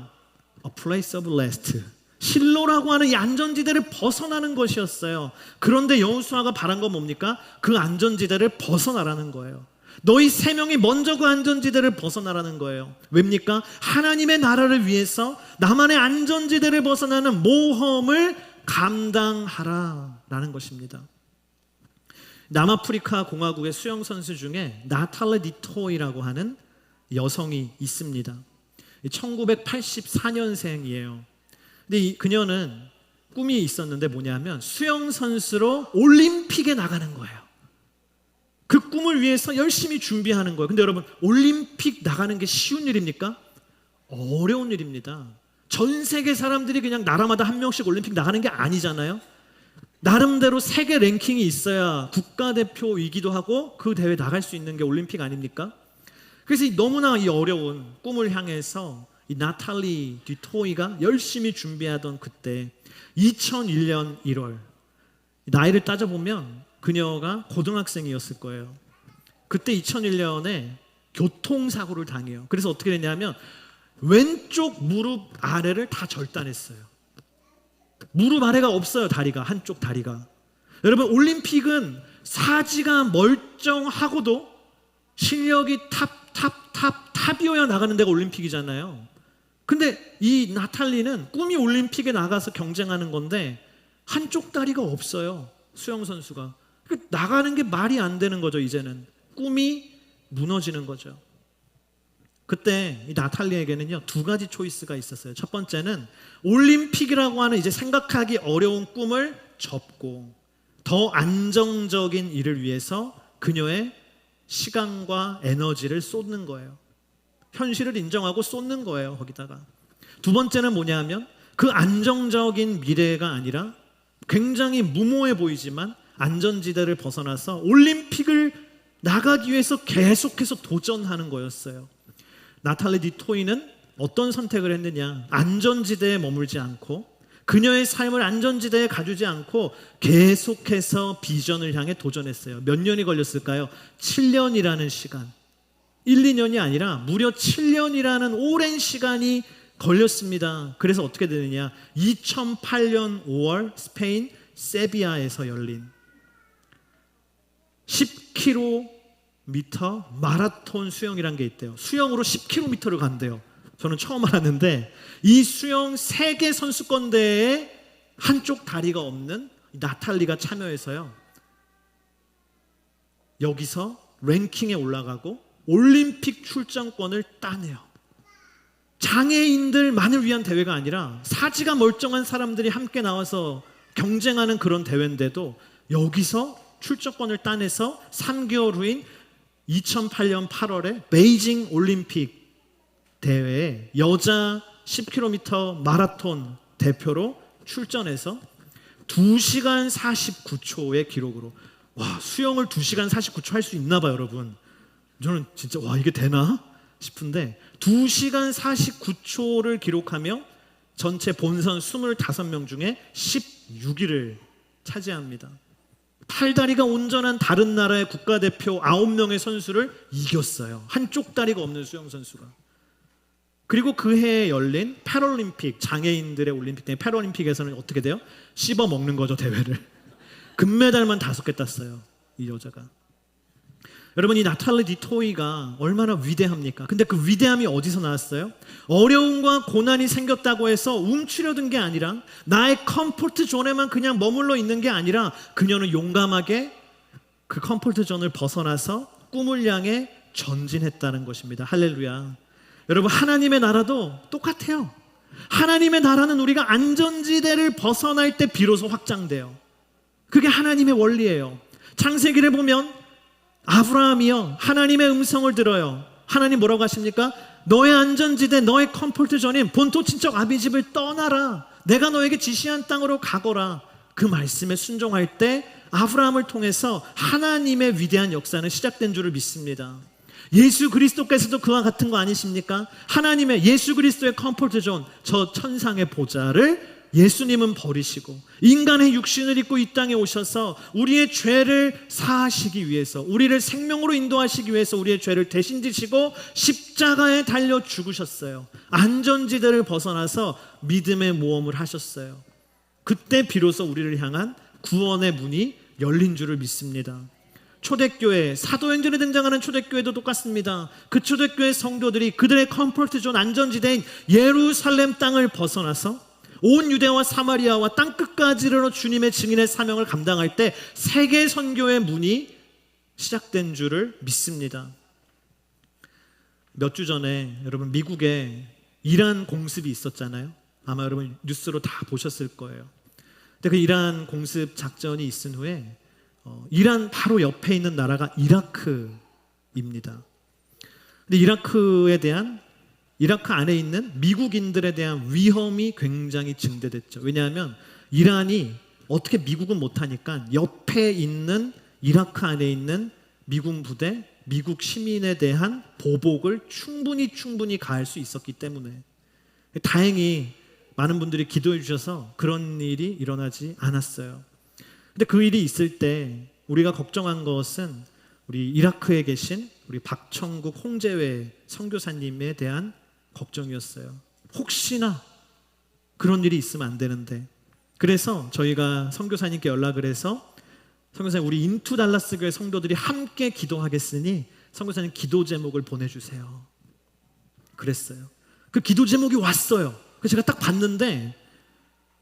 a place of rest, 실로라고 하는 이 안전지대를 벗어나는 것이었어요. 그런데 여호수아가 바란 건 뭡니까? 그 안전지대를 벗어나라는 거예요. 너희 세 명이 먼저 그 안전지대를 벗어나라는 거예요. 왜입니까? 하나님의 나라를 위해서 나만의 안전지대를 벗어나는 모험을 감당하라라는 것입니다. 남아프리카 공화국의 수영선수 중에 나탈레 디토이라고 하는 여성이 있습니다. 1984년생이에요. 근데 그녀는 꿈이 있었는데 뭐냐면 수영선수로 올림픽에 나가는 거예요. 그 꿈을 위해서 열심히 준비하는 거예요. 근데 여러분, 올림픽 나가는 게 쉬운 일입니까? 어려운 일입니다. 전 세계 사람들이 그냥 나라마다 한 명씩 올림픽 나가는 게 아니잖아요. 나름대로 세계 랭킹이 있어야 국가대표이기도 하고 그 대회 나갈 수 있는 게 올림픽 아닙니까? 그래서 너무나 이 어려운 꿈을 향해서 이 나탈리 디토이가 열심히 준비하던 그때 2001년 1월, 나이를 따져보면 그녀가 고등학생이었을 거예요. 그때 2001년에 교통사고를 당해요. 그래서 어떻게 됐냐면 왼쪽 무릎 아래를 다 절단했어요. 무릎 아래가 없어요. 다리가, 한쪽 다리가. 여러분, 올림픽은 사지가 멀쩡하고도 실력이 탑이어야 나가는 데가 올림픽이잖아요. 근데 이 나탈리는 꿈이 올림픽에 나가서 경쟁하는 건데 한쪽 다리가 없어요. 수영선수가. 나가는 게 말이 안 되는 거죠. 이제는 꿈이 무너지는 거죠. 그때 이 나탈리에게는요, 두 가지 초이스가 있었어요. 첫 번째는 올림픽이라고 하는 이제 생각하기 어려운 꿈을 접고 더 안정적인 일을 위해서 그녀의 시간과 에너지를 쏟는 거예요. 현실을 인정하고 쏟는 거예요. 거기다가 두 번째는 뭐냐 하면 그 안정적인 미래가 아니라 굉장히 무모해 보이지만 안전지대를 벗어나서 올림픽을 나가기 위해서 계속해서 도전하는 거였어요. 나탈리 디토이는 어떤 선택을 했느냐? 안전지대에 머물지 않고 그녀의 삶을 안전지대에 가두지 않고 계속해서 비전을 향해 도전했어요. 몇 년이 걸렸을까요? 7년이라는 시간. 1, 2년이 아니라 무려 7년이라는 오랜 시간이 걸렸습니다. 그래서 어떻게 되느냐? 2008년 5월 스페인 세비야에서 열린 10km 마라톤 수영이란 게 있대요. 수영으로 10km를 간대요. 저는 처음 알았는데 이 수영 세계 선수권대회에 한쪽 다리가 없는 나탈리가 참여해서요, 여기서 랭킹에 올라가고 올림픽 출전권을 따내요. 장애인들만을 위한 대회가 아니라 사지가 멀쩡한 사람들이 함께 나와서 경쟁하는 그런 대회인데도 여기서 출전권을 따내서 3개월 후인 2008년 8월에 베이징 올림픽 대회에 여자 10km 마라톤 대표로 출전해서 2시간 49초의 기록으로, 와, 수영을 2시간 49초 할 수 있나 봐요, 여러분. 저는 진짜 와, 이게 되나 싶은데 2시간 49초를 기록하며 전체 본선 25명 중에 16위를 차지합니다. 팔다리가 온전한 다른 나라의 국가대표 9명의 선수를 이겼어요. 한쪽 다리가 없는 수영선수가. 그리고 그 해에 열린 패럴림픽, 장애인들의 올림픽 때 패럴림픽에서는 어떻게 돼요? 씹어 먹는 거죠, 대회를. 금메달만 5개 땄어요, 이 여자가. 여러분, 이 나탈리 디토이가 얼마나 위대합니까? 근데 그 위대함이 어디서 나왔어요? 어려움과 고난이 생겼다고 해서 움츠려든 게 아니라 나의 컴포트 존에만 그냥 머물러 있는 게 아니라 그녀는 용감하게 그 컴포트 존을 벗어나서 꿈을 향해 전진했다는 것입니다. 할렐루야. 여러분, 하나님의 나라도 똑같아요. 하나님의 나라는 우리가 안전지대를 벗어날 때 비로소 확장돼요. 그게 하나님의 원리예요. 창세기를 보면 아브라함이요, 하나님의 음성을 들어요. 하나님 뭐라고 하십니까? 너의 안전지대, 너의 컴포트 존인 본토 친척 아비집을 떠나라. 내가 너에게 지시한 땅으로 가거라. 그 말씀에 순종할 때 아브라함을 통해서 하나님의 위대한 역사는 시작된 줄을 믿습니다. 예수 그리스도께서도 그와 같은 거 아니십니까? 하나님의 예수 그리스도의 컴포트 존, 저 천상의 보좌를 예수님은 버리시고 인간의 육신을 입고 이 땅에 오셔서 우리의 죄를 사하시기 위해서, 우리를 생명으로 인도하시기 위해서 우리의 죄를 대신 지시고 십자가에 달려 죽으셨어요. 안전지대를 벗어나서 믿음의 모험을 하셨어요. 그때 비로소 우리를 향한 구원의 문이 열린 줄을 믿습니다. 초대교회, 사도행전에 등장하는 초대교회도 똑같습니다. 그 초대교회 성도들이 그들의 컴포트존, 안전지대인 예루살렘 땅을 벗어나서 온 유대와 사마리아와 땅끝까지 이르러 주님의 증인의 사명을 감당할 때 세계 선교의 문이 시작된 줄을 믿습니다. 몇 주 전에 여러분 미국에 이란 공습이 있었잖아요. 아마 여러분 뉴스로 다 보셨을 거예요. 근데 그 이란 공습 작전이 있은 후에 이란 바로 옆에 있는 나라가 이라크입니다. 근데 이라크 안에 있는 미국인들에 대한 위험이 굉장히 증대됐죠. 왜냐하면 이란이 어떻게 미국은 못하니까 옆에 있는 이라크 안에 있는 미군 부대, 미국 시민에 대한 보복을 충분히 가할 수 있었기 때문에 다행히 많은 분들이 기도해 주셔서 그런 일이 일어나지 않았어요. 근데 그 일이 있을 때 우리가 걱정한 것은 우리 이라크에 계신 우리 박청국 홍재회 선교사님에 대한 걱정이었어요. 혹시나 그런 일이 있으면 안 되는데, 그래서 저희가 선교사님께 연락을 해서 선교사님, 우리 인투 달라스 교회 성도들이 함께 기도하겠으니 선교사님 기도 제목을 보내주세요. 그랬어요. 그 기도 제목이 왔어요. 그래서 제가 딱 봤는데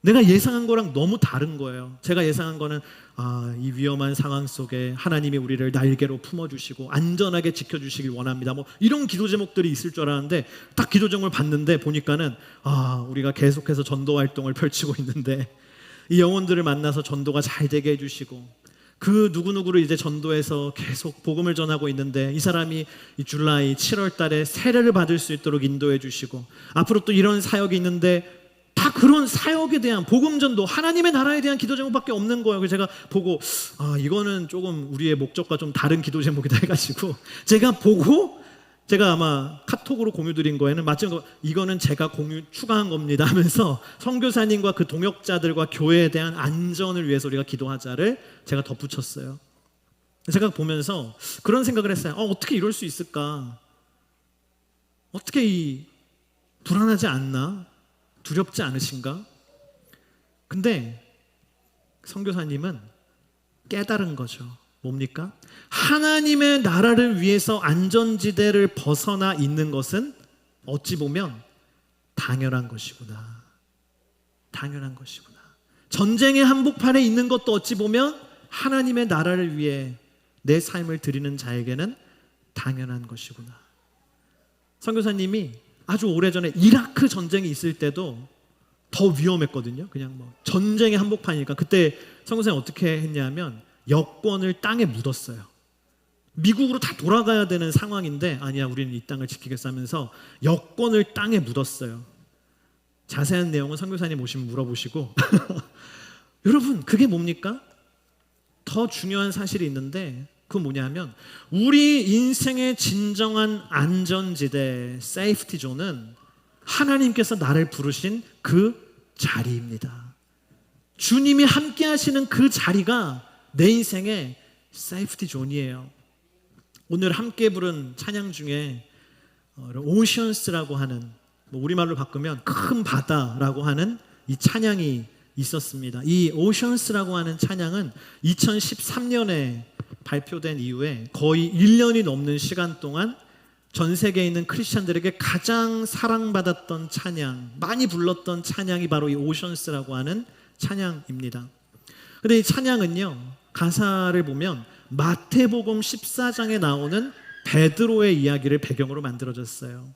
내가 예상한 거랑 너무 다른 거예요. 제가 예상한 거는 이 위험한 상황 속에 하나님이 우리를 날개로 품어주시고 안전하게 지켜주시길 원합니다, 뭐 이런 기도 제목들이 있을 줄 알았는데 딱 기도 제목을 봤는데 보니까는 우리가 계속해서 전도 활동을 펼치고 있는데 이 영혼들을 만나서 전도가 잘 되게 해주시고 그 누구누구를 이제 전도해서 계속 복음을 전하고 있는데 이 사람이 이 줄라이 7월 달에 세례를 받을 수 있도록 인도해 주시고 앞으로 또 이런 사역이 있는데 다 그런 사역에 대한 복음 전도, 하나님의 나라에 대한 기도 제목밖에 없는 거예요. 그래서 제가 보고 이거는 조금 우리의 목적과 좀 다른 기도 제목이다 해가지고 제가 아마 카톡으로 공유 드린 거에는 마침 이거는 제가 공유 추가한 겁니다 하면서 선교사님과 그 동역자들과 교회에 대한 안전을 위해서 우리가 기도하자를 제가 덧붙였어요. 제가 보면서 그런 생각을 했어요. 어떻게 이럴 수 있을까? 어떻게 불안하지 않나? 두렵지 않으신가? 근데 선교사님은 깨달은 거죠. 뭡니까? 하나님의 나라를 위해서 안전지대를 벗어나 있는 것은 어찌 보면 당연한 것이구나. 당연한 것이구나. 전쟁의 한복판에 있는 것도 어찌 보면 하나님의 나라를 위해 내 삶을 드리는 자에게는 당연한 것이구나. 선교사님이 아주 오래전에 이라크 전쟁이 있을 때도 더 위험했거든요. 그냥 전쟁의 한복판이니까. 그때 선교사님 어떻게 했냐면 여권을 땅에 묻었어요. 미국으로 다 돌아가야 되는 상황인데 아니야, 우리는 이 땅을 지키겠어 하면서 여권을 땅에 묻었어요. 자세한 내용은 선교사님 오시면 물어보시고 여러분, 그게 뭡니까? 더 중요한 사실이 있는데 그건 뭐냐면 우리 인생의 진정한 안전지대, 세이프티 존은 하나님께서 나를 부르신 그 자리입니다. 주님이 함께 하시는 그 자리가 내 인생의 세이프티 존이에요. 오늘 함께 부른 찬양 중에 오션스라고 하는, 우리말로 바꾸면 큰 바다라고 하는 이 찬양이 있었습니다. 이 오션스라고 하는 찬양은 2013년에 발표된 이후에 거의 1년이 넘는 시간 동안 전 세계에 있는 크리스찬들에게 가장 사랑받았던 찬양, 많이 불렀던 찬양이 바로 이 오션스라고 하는 찬양입니다. 근데 이 찬양은요, 가사를 보면 마태복음 14장에 나오는 베드로의 이야기를 배경으로 만들어졌어요.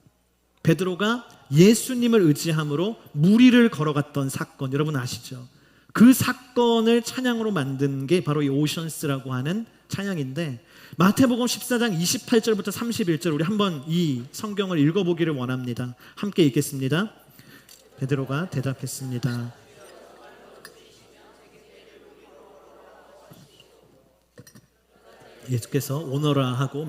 베드로가 예수님을 의지함으로 무리를 걸어갔던 사건, 여러분 아시죠? 그 사건을 찬양으로 만든 게 바로 이 오션스라고 하는 찬양인데, 마태복음 14장 28절부터 31절 우리 한번 이 성경을 읽어보기를 원합니다. 함께 읽겠습니다. 베드로가 대답했습니다. 예수께서 오너라 하고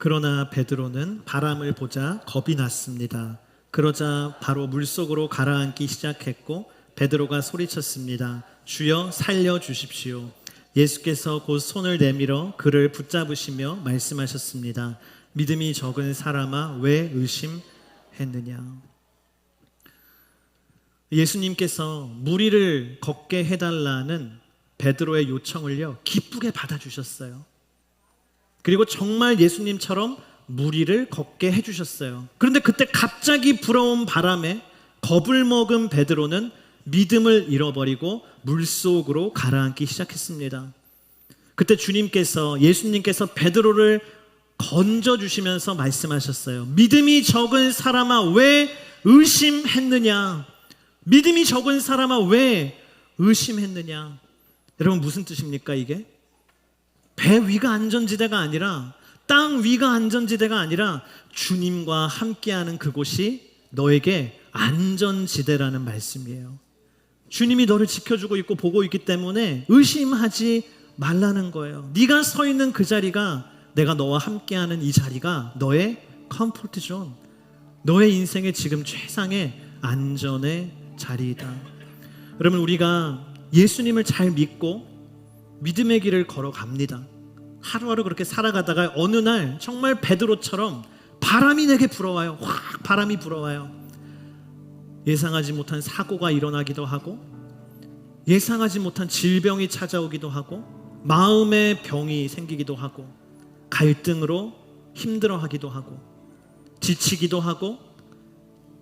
그러나 베드로는 바람을 보자 겁이 났습니다. 그러자 바로 물속으로 가라앉기 시작했고 베드로가 소리쳤습니다. 주여 살려주십시오. 예수께서 곧 손을 내밀어 그를 붙잡으시며 말씀하셨습니다. 믿음이 적은 사람아 왜 의심했느냐. 예수님께서 무리를 걷게 해달라는 베드로의 요청을요 기쁘게 받아주셨어요. 그리고 정말 예수님처럼 무리를 걷게 해주셨어요. 그런데 그때 갑자기 불어온 바람에 겁을 먹은 베드로는 믿음을 잃어버리고 물속으로 가라앉기 시작했습니다. 그때 예수님께서 베드로를 건져주시면서 말씀하셨어요. 믿음이 적은 사람아 왜 의심했느냐. 믿음이 적은 사람아 왜 의심했느냐. 여러분 무슨 뜻입니까 이게? 배 위가 안전지대가 아니라 땅 위가 안전지대가 아니라 주님과 함께하는 그곳이 너에게 안전지대라는 말씀이에요. 주님이 너를 지켜주고 있고 보고 있기 때문에 의심하지 말라는 거예요. 네가 서 있는 그 자리가 내가 너와 함께하는 이 자리가 너의 컴포트 존, 너의 인생의 지금 최상의 안전의 자리이다. 여러분 우리가 예수님을 잘 믿고 믿음의 길을 걸어갑니다. 하루하루 그렇게 살아가다가 어느 날 정말 베드로처럼 바람이 내게 불어와요. 확 바람이 불어와요. 예상하지 못한 사고가 일어나기도 하고 예상하지 못한 질병이 찾아오기도 하고 마음의 병이 생기기도 하고 갈등으로 힘들어하기도 하고 지치기도 하고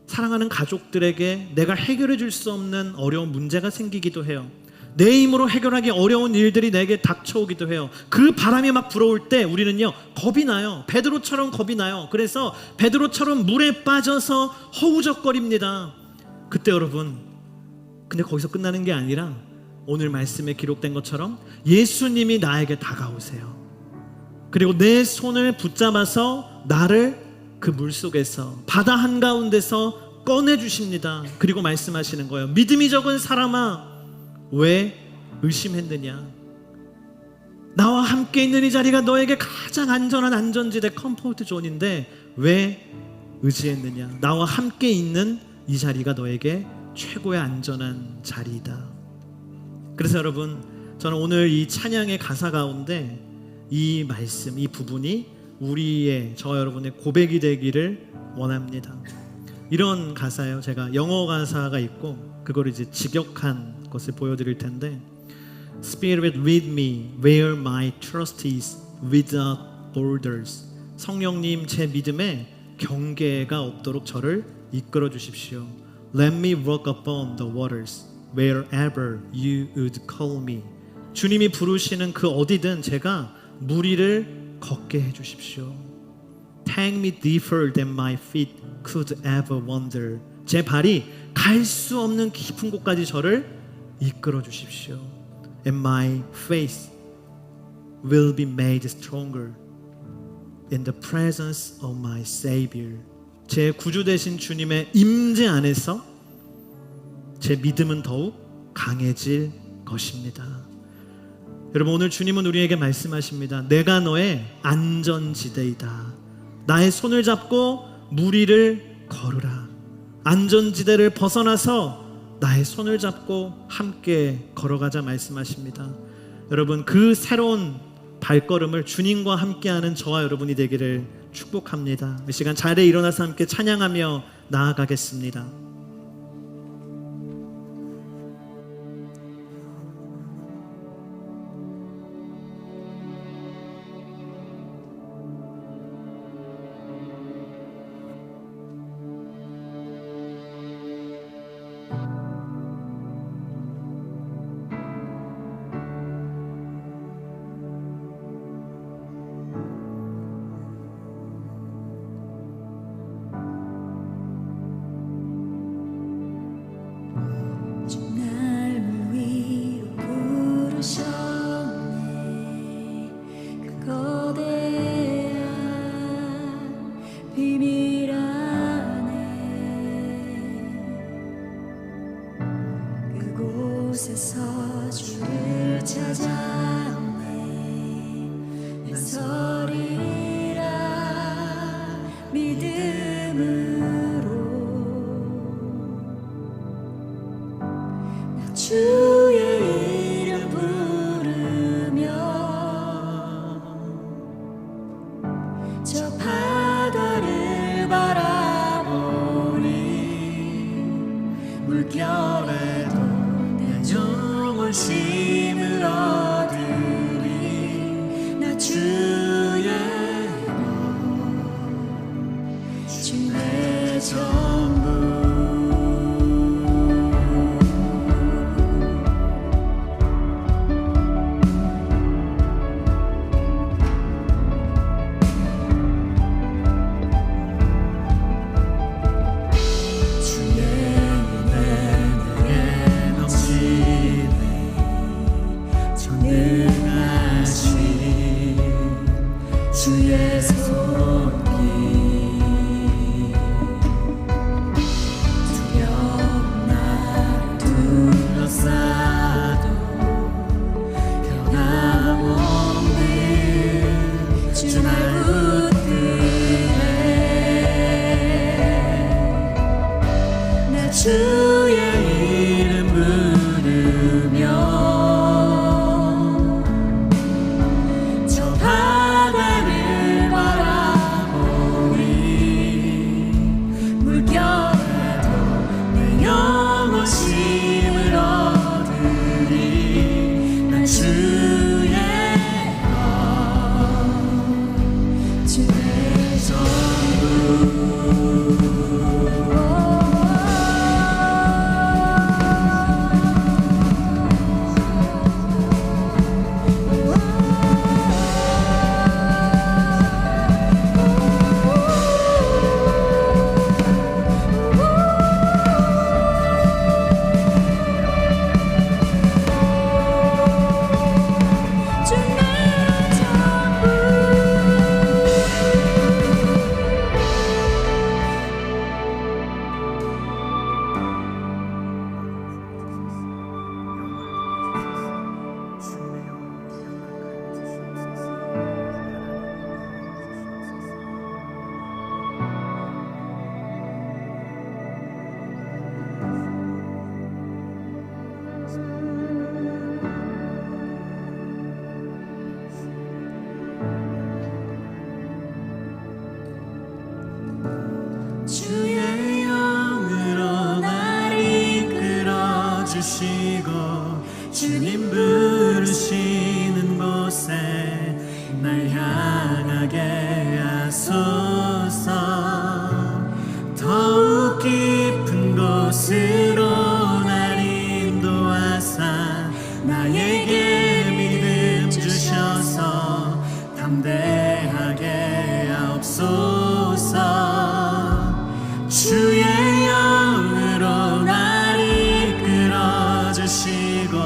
사랑하는 가족들에게 내가 해결해 줄 수 없는 어려운 문제가 생기기도 해요. 내 힘으로 해결하기 어려운 일들이 내게 닥쳐오기도 해요. 그 바람이 막 불어올 때 우리는요 겁이 나요. 베드로처럼 겁이 나요. 그래서 베드로처럼 물에 빠져서 허우적거립니다. 그때 여러분 근데 거기서 끝나는 게 아니라 오늘 말씀에 기록된 것처럼 예수님이 나에게 다가오세요. 그리고 내 손을 붙잡아서 나를 그 물속에서 바다 한가운데서 꺼내주십니다. 그리고 말씀하시는 거예요. 믿음이 적은 사람아 왜 의심했느냐. 나와 함께 있는 이 자리가 너에게 가장 안전한 안전지대 컴포트 존인데 왜 의지했느냐. 나와 함께 있는 이 자리가 너에게 최고의 안전한 자리이다. 그래서 여러분 저는 오늘 이 찬양의 가사 가운데 이 말씀, 이 부분이 저와 여러분의 고백이 되기를 원합니다. 이런 가사예요. 제가 영어 가사가 있고 그거를 이제 직역한 것을 보여드릴 텐데 Spirit lead me where my trust is without borders. 성령님 제 믿음에 경계가 없도록 저를 이끌어 주십시오. Let me walk upon the waters wherever you would call me. 주님이 부르시는 그 어디든 제가 물 위를 걷게 해주십시오. Take me deeper than my feet could ever wander. 제 발이 갈 수 없는 깊은 곳까지 저를 이끌어 주십시오. And my faith will be made stronger in the presence of my Savior. 제 구주 되신 주님의 임재 안에서 제 믿음은 더욱 강해질 것입니다. 여러분 오늘 주님은 우리에게 말씀하십니다. 내가 너의 안전지대이다. 나의 손을 잡고 물 위를 걸으라. 안전지대를 벗어나서 나의 손을 잡고 함께 걸어가자 말씀하십니다. 여러분 그 새로운 발걸음을 주님과 함께하는 저와 여러분이 되기를 축복합니다. 이 시간 자리에 일어나서 함께 찬양하며 나아가겠습니다. 주의 전부 주의 손길 두려움 나를 둘러싸도 변함없는 주 날 붙드네 나 주의 이름 부르며 주의 영으로 날 이끌어 주시고 주님 부르시는 곳에 날 향하게 하소서 더욱 깊은 곳으로 날 인도하사 나에게 믿음 주셔서 담대하게 하옵소서 주의 영으로 날 이끌어 주시고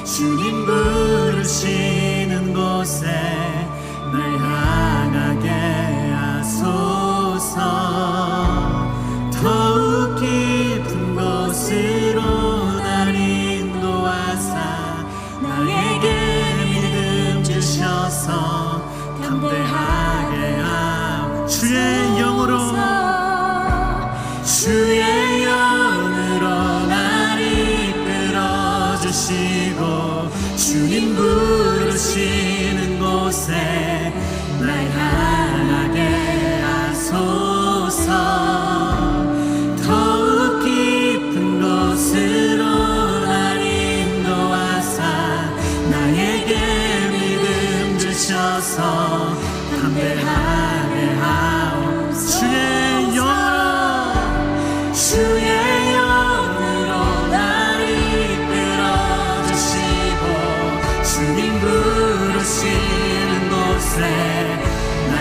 주님 부르시는 곳에 날 향하게 하소서 더욱 깊은 곳으로 날 인도하사 나에게 믿음 주셔서 담대하게 하옵소서 주의 영으로 날 이끌어 주시고 주님 부르시는 곳에 날 향하게 하소서 더욱 깊은 곳으로 날 인도하사 나에게 믿음 주셔서 담대하게 하옵소서 주의 영으로 날 이끌어 주시고 주님 부르시는 곳에 날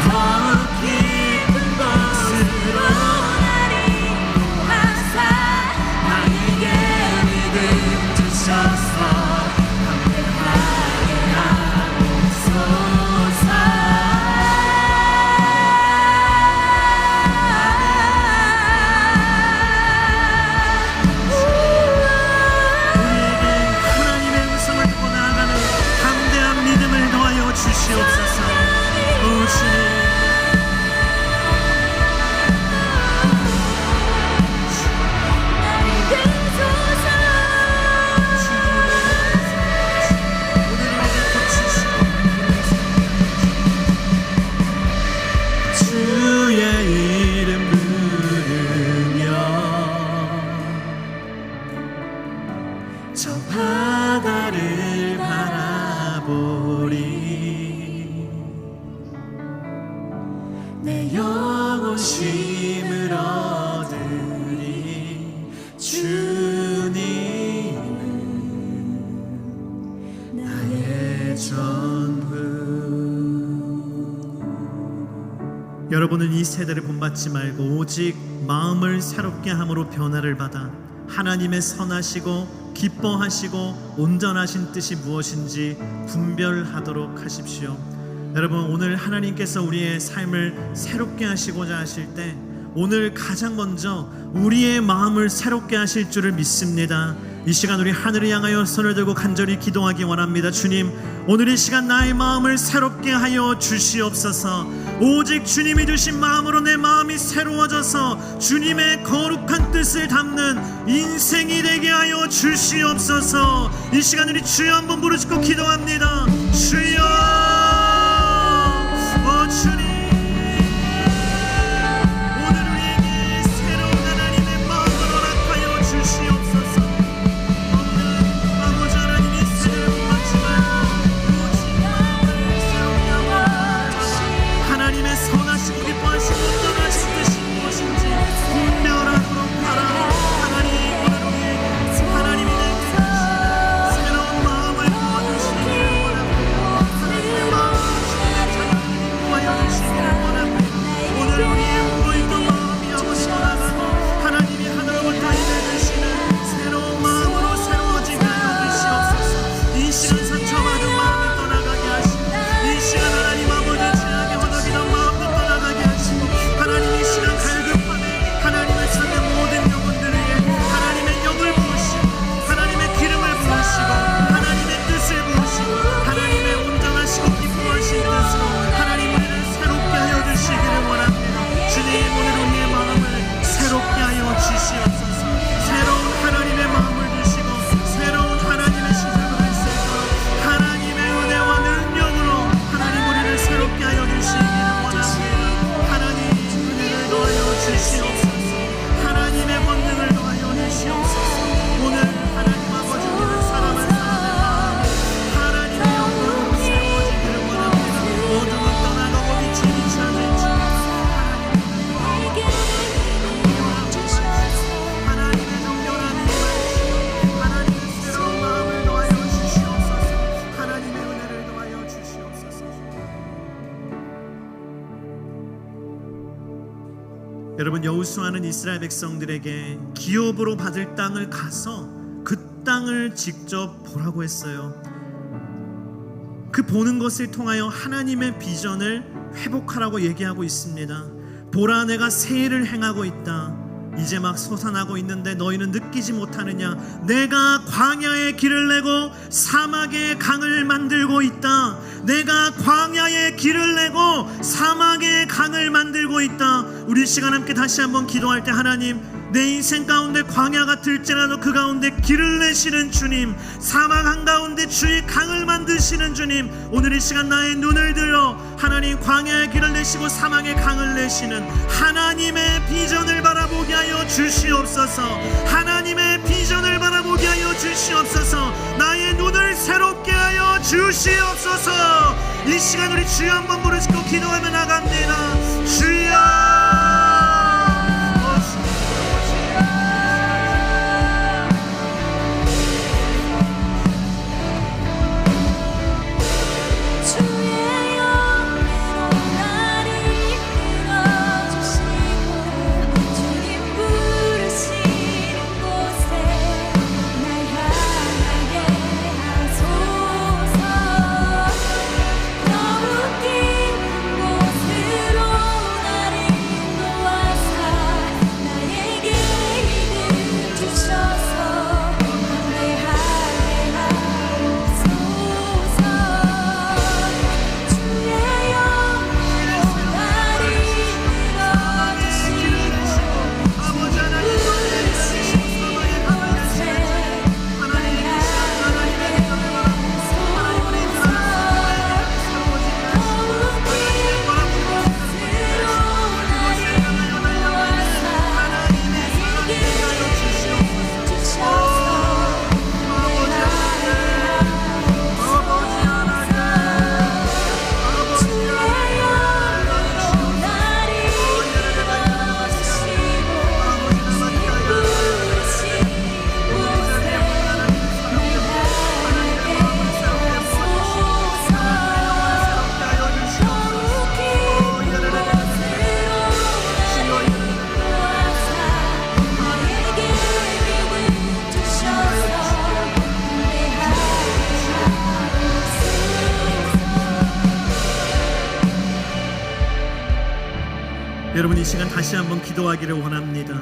더욱 깊은 곳으로 날 인도하사 나에게 믿음 주셔서 담대하게 하옵소서. 하나님의 음성을 듣고 나아가는 담대한 믿음을 더하여 주시옵소서. 오 주님, 주의 이름 부르며 저 바다를 바라보리. 내 영혼 쉼을 얻으리. 주님은 나의 전부. 여러분은 이 세대를 본받지 말고 오직 마음을 새롭게 함으로 변화를 받아 하나님의 선하시고 기뻐하시고 온전하신 뜻이 무엇인지 분별하도록 하십시오. 여러분, 오늘 하나님께서 우리의 삶을 새롭게 하시고자 하실 때 오늘 가장 먼저 우리의 마음을 새롭게 하실 줄을 믿습니다. 이 시간 우리 하늘을 향하여 손을 들고 간절히 기도하기 원합니다. 주님, 오늘 이 시간 나의 마음을 새롭게 하여 주시옵소서. 오직 주님이 주신 마음으로 내 마음이 새로워져서 주님의 거룩한 뜻을 담는 인생이 되게 하여 주시옵소서. 이 시간 우리 주여 한번 부르짖고 기도합니다. 주여, 오 주님, 오늘 우리에게 새로운 하나님의 마음을 허락하여 주시옵소서. 없는 아버지 하나님이 세대를 본받지 말고 오직 마음을 새롭게 하고 하나님의 선하시고 기뻐하시고 온전하신 뜻이 무엇인지 분별하도록 하라. 하나님, 오늘 우리에게 하나님이 내게 새로운 마음을 부어주시기를 원합니다. 하나님의 마음을 구하여 주시기를 원합니다. 오늘 우리의 울고 있던 마음이 아버지 떠나가고 하나님이 하늘로부터 임해주시는 새로운 마음으로 새로워지게 하여 주시옵소서. 이 시간 상처받은 마음이 떠나가게 하시고 이 시간 하나님 아버지 지나게 허덕이던 마음도 떠나가게 하시고 하나님 이 시간 갈급함에 하나님을 찾는 모든 영혼들을 위해 하나님의 영을 부으시고 하나님의 기름을 부으시고 하나님의 뜻을 부으시고 하나님의 온전하시고 기뻐하신 뜻으로 하나님 우리를 새롭게 하여 주시기를 원합니다. 주님, 오늘 우리의 마음을 새롭게 하여 주시옵소서. 새로운 하나님의 마음을 주시고 새로운 하나님의 시작을 할 수 있도록 하나님의 은혜와 능력으로 하나님 우리를 새롭게 하여 주시기를 원합니다. 하나님 은혜를 더하여 주시옵소서. 하나님의 권능을 더하여 주시옵소서. 오늘 하나님 아버지 우리는 사람을 사랑하는 마음이 하나님의 영광으로 세워지기를 원합니다. 어둠은 떠나가고 빛이 비춰질지 하나님의 정결함이 임하시고 하나님의 새로운 마음을 더하여 주시옵소서. 하나님의 은혜를 더하여 주시옵소서. 여러분, 여호수아는 이스라엘 백성들에게 기업으로 받을 땅을 가서 그 땅을 직접 보라고 했어요. 그 보는 것을 통하여 하나님의 비전을 회복하라고 얘기하고 있습니다. 보라, 내가 새 일을 행하고 있다. 이제 막 솟아나고 있는데 너희는 느끼지 못하느냐? 내가 광야에 길을 내고 사막에 강을 만들고 있다. 내가 광야에 길을 내고 사막에 강을 만들고 있다. 우리 시간 함께 다시 한번 기도할 때 하나님, 내 인생 가운데 광야 같을지라도 그 가운데 길을 내시는 주님, 사막 한가운데 주의 강을 만드시는 주님, 오늘 이 시간 나의 눈을 들어 하나님 광야의 길을 내시고 사막의 강을 내시는 하나님의 비전을 바라보게 하여 주시옵소서. 하나님의 비전을 바라보게 하여 주시옵소서. 나의 눈을 새롭게 하여 주시옵소서. 이 시간 우리 주여 한번 부르시고 기도하며 나갑니다. 주여, 주의 영으로 나를 이끌어주시고 주님 부르시는 곳에 날 향하게 하소서. 너무 깊은 곳으로 나를 인도하사 나에게 믿음 주셔서 담대하게 하옵소서. 주의 영으로 나를 이끌어주시고 부르시는 곳에 날 향하게 여러분, 이 시간 다시 한번 기도하기를 원합니다.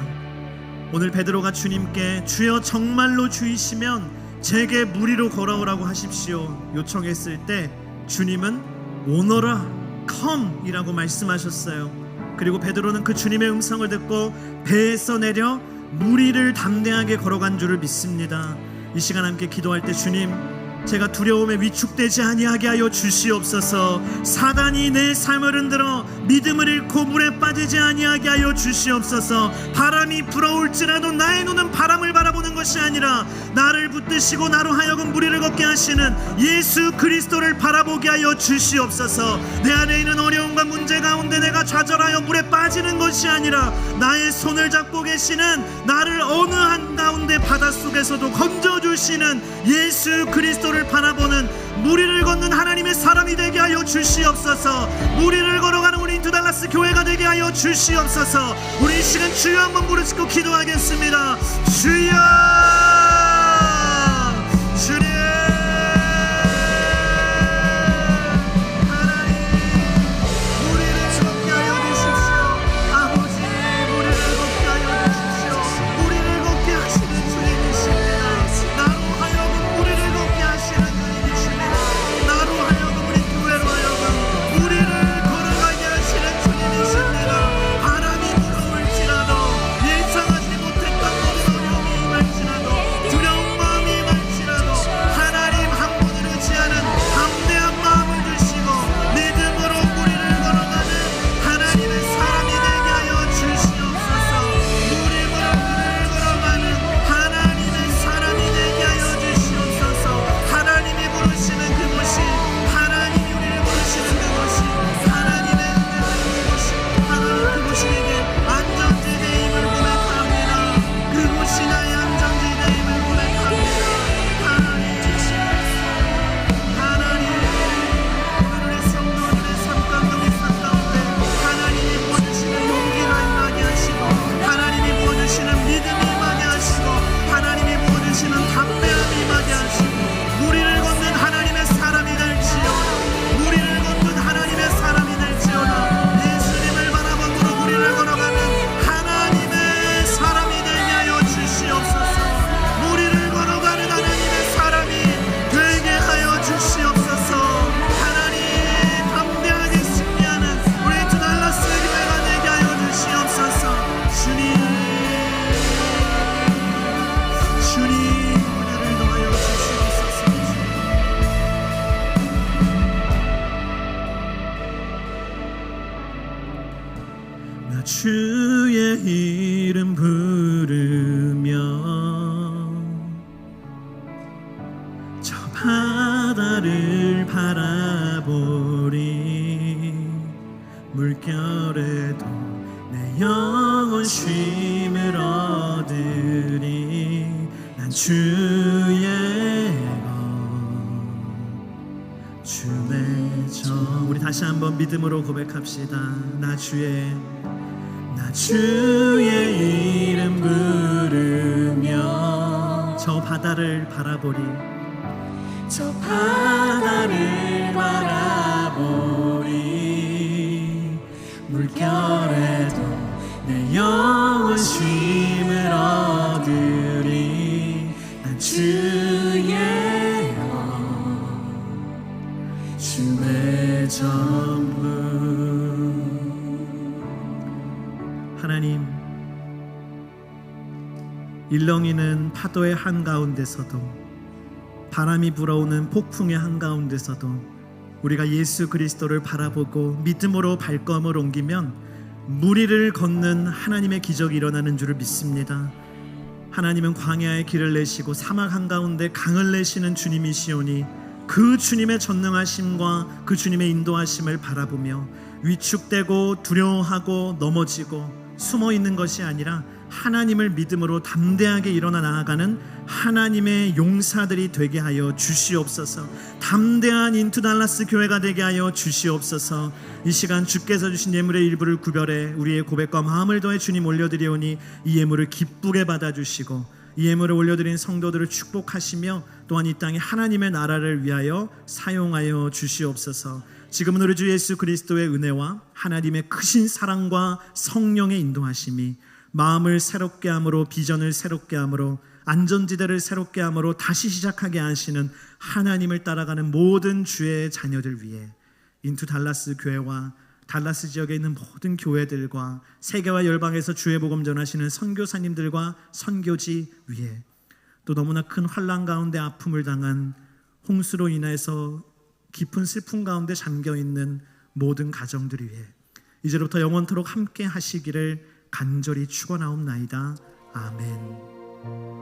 오늘 베드로가 주님께 주여 정말로 주이시면 제게 무리로 걸어오라고 하십시오 요청했을 때 주님은 오너라 come 이라고 말씀하셨어요. 그리고 베드로는 그 주님의 음성을 듣고 배에서 내려 무리를 담대하게 걸어간 줄을 믿습니다. 이 시간 함께 기도할 때 주님, 제가 두려움에 위축되지 아니하게 하여 주시옵소서. 사단이 내 삶을 흔들어 믿음을 잃고 물에 빠지지 아니하게 하여 주시옵소서. 바람이 불어올지라도 나의 눈은 바람을 바라보는 것이 아니라 나를 붙드시고 나로 하여금 무리를 걷게 하시는 예수 그리스도를 바라보게 하여 주시옵소서. 내 안에 있는 어려움과 문제 가운데 내가 좌절하여 물에 빠지는 것이 아니라 나의 손을 잡고 계시는, 나를 어느 한가운데 바닷속에서도 건져주시는 예수 그리스도를 바라보는 무리를 걷는 하나님의 사람이 되게 하여 주시옵소서. 무리를 걸어가는 우리 인투달라스 교회가 되게 하여 주시옵소서. 우리 이 시간 주여 한번 부르짖고 기도하겠습니다. 주여, 주님, 하나님, 우리를 걷게 하여 주십시오. 아버지, 우리를 걷게 하여 주십시오. 우리를 걷게 하시는 주님이십니다. 나로 하여금 우리를 걷게 하시는 주님이십니다. 나로 하여금 우리 교회로 하여금 우리를 걸어가게 하시는 주님이십니다. 바람이 불어올지라도, 예상하지 못했던 모든 어려움이 임할지라도, 두려운 마음이 임할지라도 하나님 한 분을 의지하는 담대한 마음을 주시고 믿음으로 우리를 걸어가는 하나님의 사람이 되게 하여 주시옵소서. 우리를 걸어가는 하나님의 사람이 되게 하여 주시옵소서. 하나님이 부르시는 그곳이, 하나님이 우리를 부르시는 그곳이, 하나님의 은혜가 있는 곳이, 하나님 그곳이 내게 안전지대임을 고백합니다. 그곳이 나의 안전지대임을 고백합니다. 하나님, 하나님, 오늘 우리 성도들의 삶 가운데 하나님이 부어주시는 용기가 임하게 하시고, 하나님이 부어주시는 믿음이 임하게 하시고, 하나님이 부어주시는 담대함이 임하게 하시고, 우리를 걷는 하나님의 사람이 될지어다. 우리를 걷는 하나님의 사람이 될지어다. 예수님을 바라보므로 우리를 걸어가는 하나님의 사람이 되게 하여 주시옵소서. 우리를 걸어가는 하나님의 사람이 되게 하여 주시옵소서. 하나님, 담대하게 승리하는 우리 투달라스 교회가 되게 하여 주시옵소서. 주님, 주님, 우리를 도하여 주시옵소서. 나 주의 이름 부르며 저 바다를 바라보리. 물결에도 내 영혼 쉼을 얻으리. 난 주의 것, 주의 주의죠. 우리 다시 한번 믿음으로 고백합시다. 나 주의 이름 부르며 저 바다를 바라보리. 저 바다를 바라보리. 물결에도 내 영혼 쉼을 얻으리. 난 주의 주의 전부. 하나님, 일렁이는 파도의 한가운데서도 바람이 불어오는 폭풍의 한가운데서도 우리가 예수 그리스도를 바라보고 믿음으로 발걸음을 옮기면 물 위를 걷는 하나님의 기적이 일어나는 줄을 믿습니다. 하나님은 광야의 길을 내시고 사막 한가운데 강을 내시는 주님이시오니 그 주님의 전능하심과 그 주님의 인도하심을 바라보며 위축되고 두려워하고 넘어지고 숨어 있는 것이 아니라 하나님을 믿음으로 담대하게 일어나 나아가는 하나님의 용사들이 되게 하여 주시옵소서. 담대한 인투 달라스 교회가 되게 하여 주시옵소서. 이 시간 주께서 주신 예물의 일부를 구별해 우리의 고백과 마음을 더해 주님 올려드리오니 이 예물을 기쁘게 받아주시고 이 예물을 올려드린 성도들을 축복하시며 또한 이 땅에 하나님의 나라를 위하여 사용하여 주시옵소서. 지금은 우리 주 예수 그리스도의 은혜와 하나님의 크신 사랑과 성령의 인도하심이 마음을 새롭게 함으로 비전을 새롭게 함으로 안전지대를 새롭게 함으로 다시 시작하게 하시는 하나님을 따라가는 모든 주의 자녀들 위해 인투 달라스 교회와 달라스 지역에 있는 모든 교회들과 세계와 열방에서 주의 복음 전하시는 선교사님들과 선교지 위에 또 너무나 큰 환난 가운데 아픔을 당한 홍수로 인해서 깊은 슬픔 가운데 잠겨있는 모든 가정들 위해 이제부터 영원토록 함께 하시기를 간절히 축원하옵나이다. 아멘.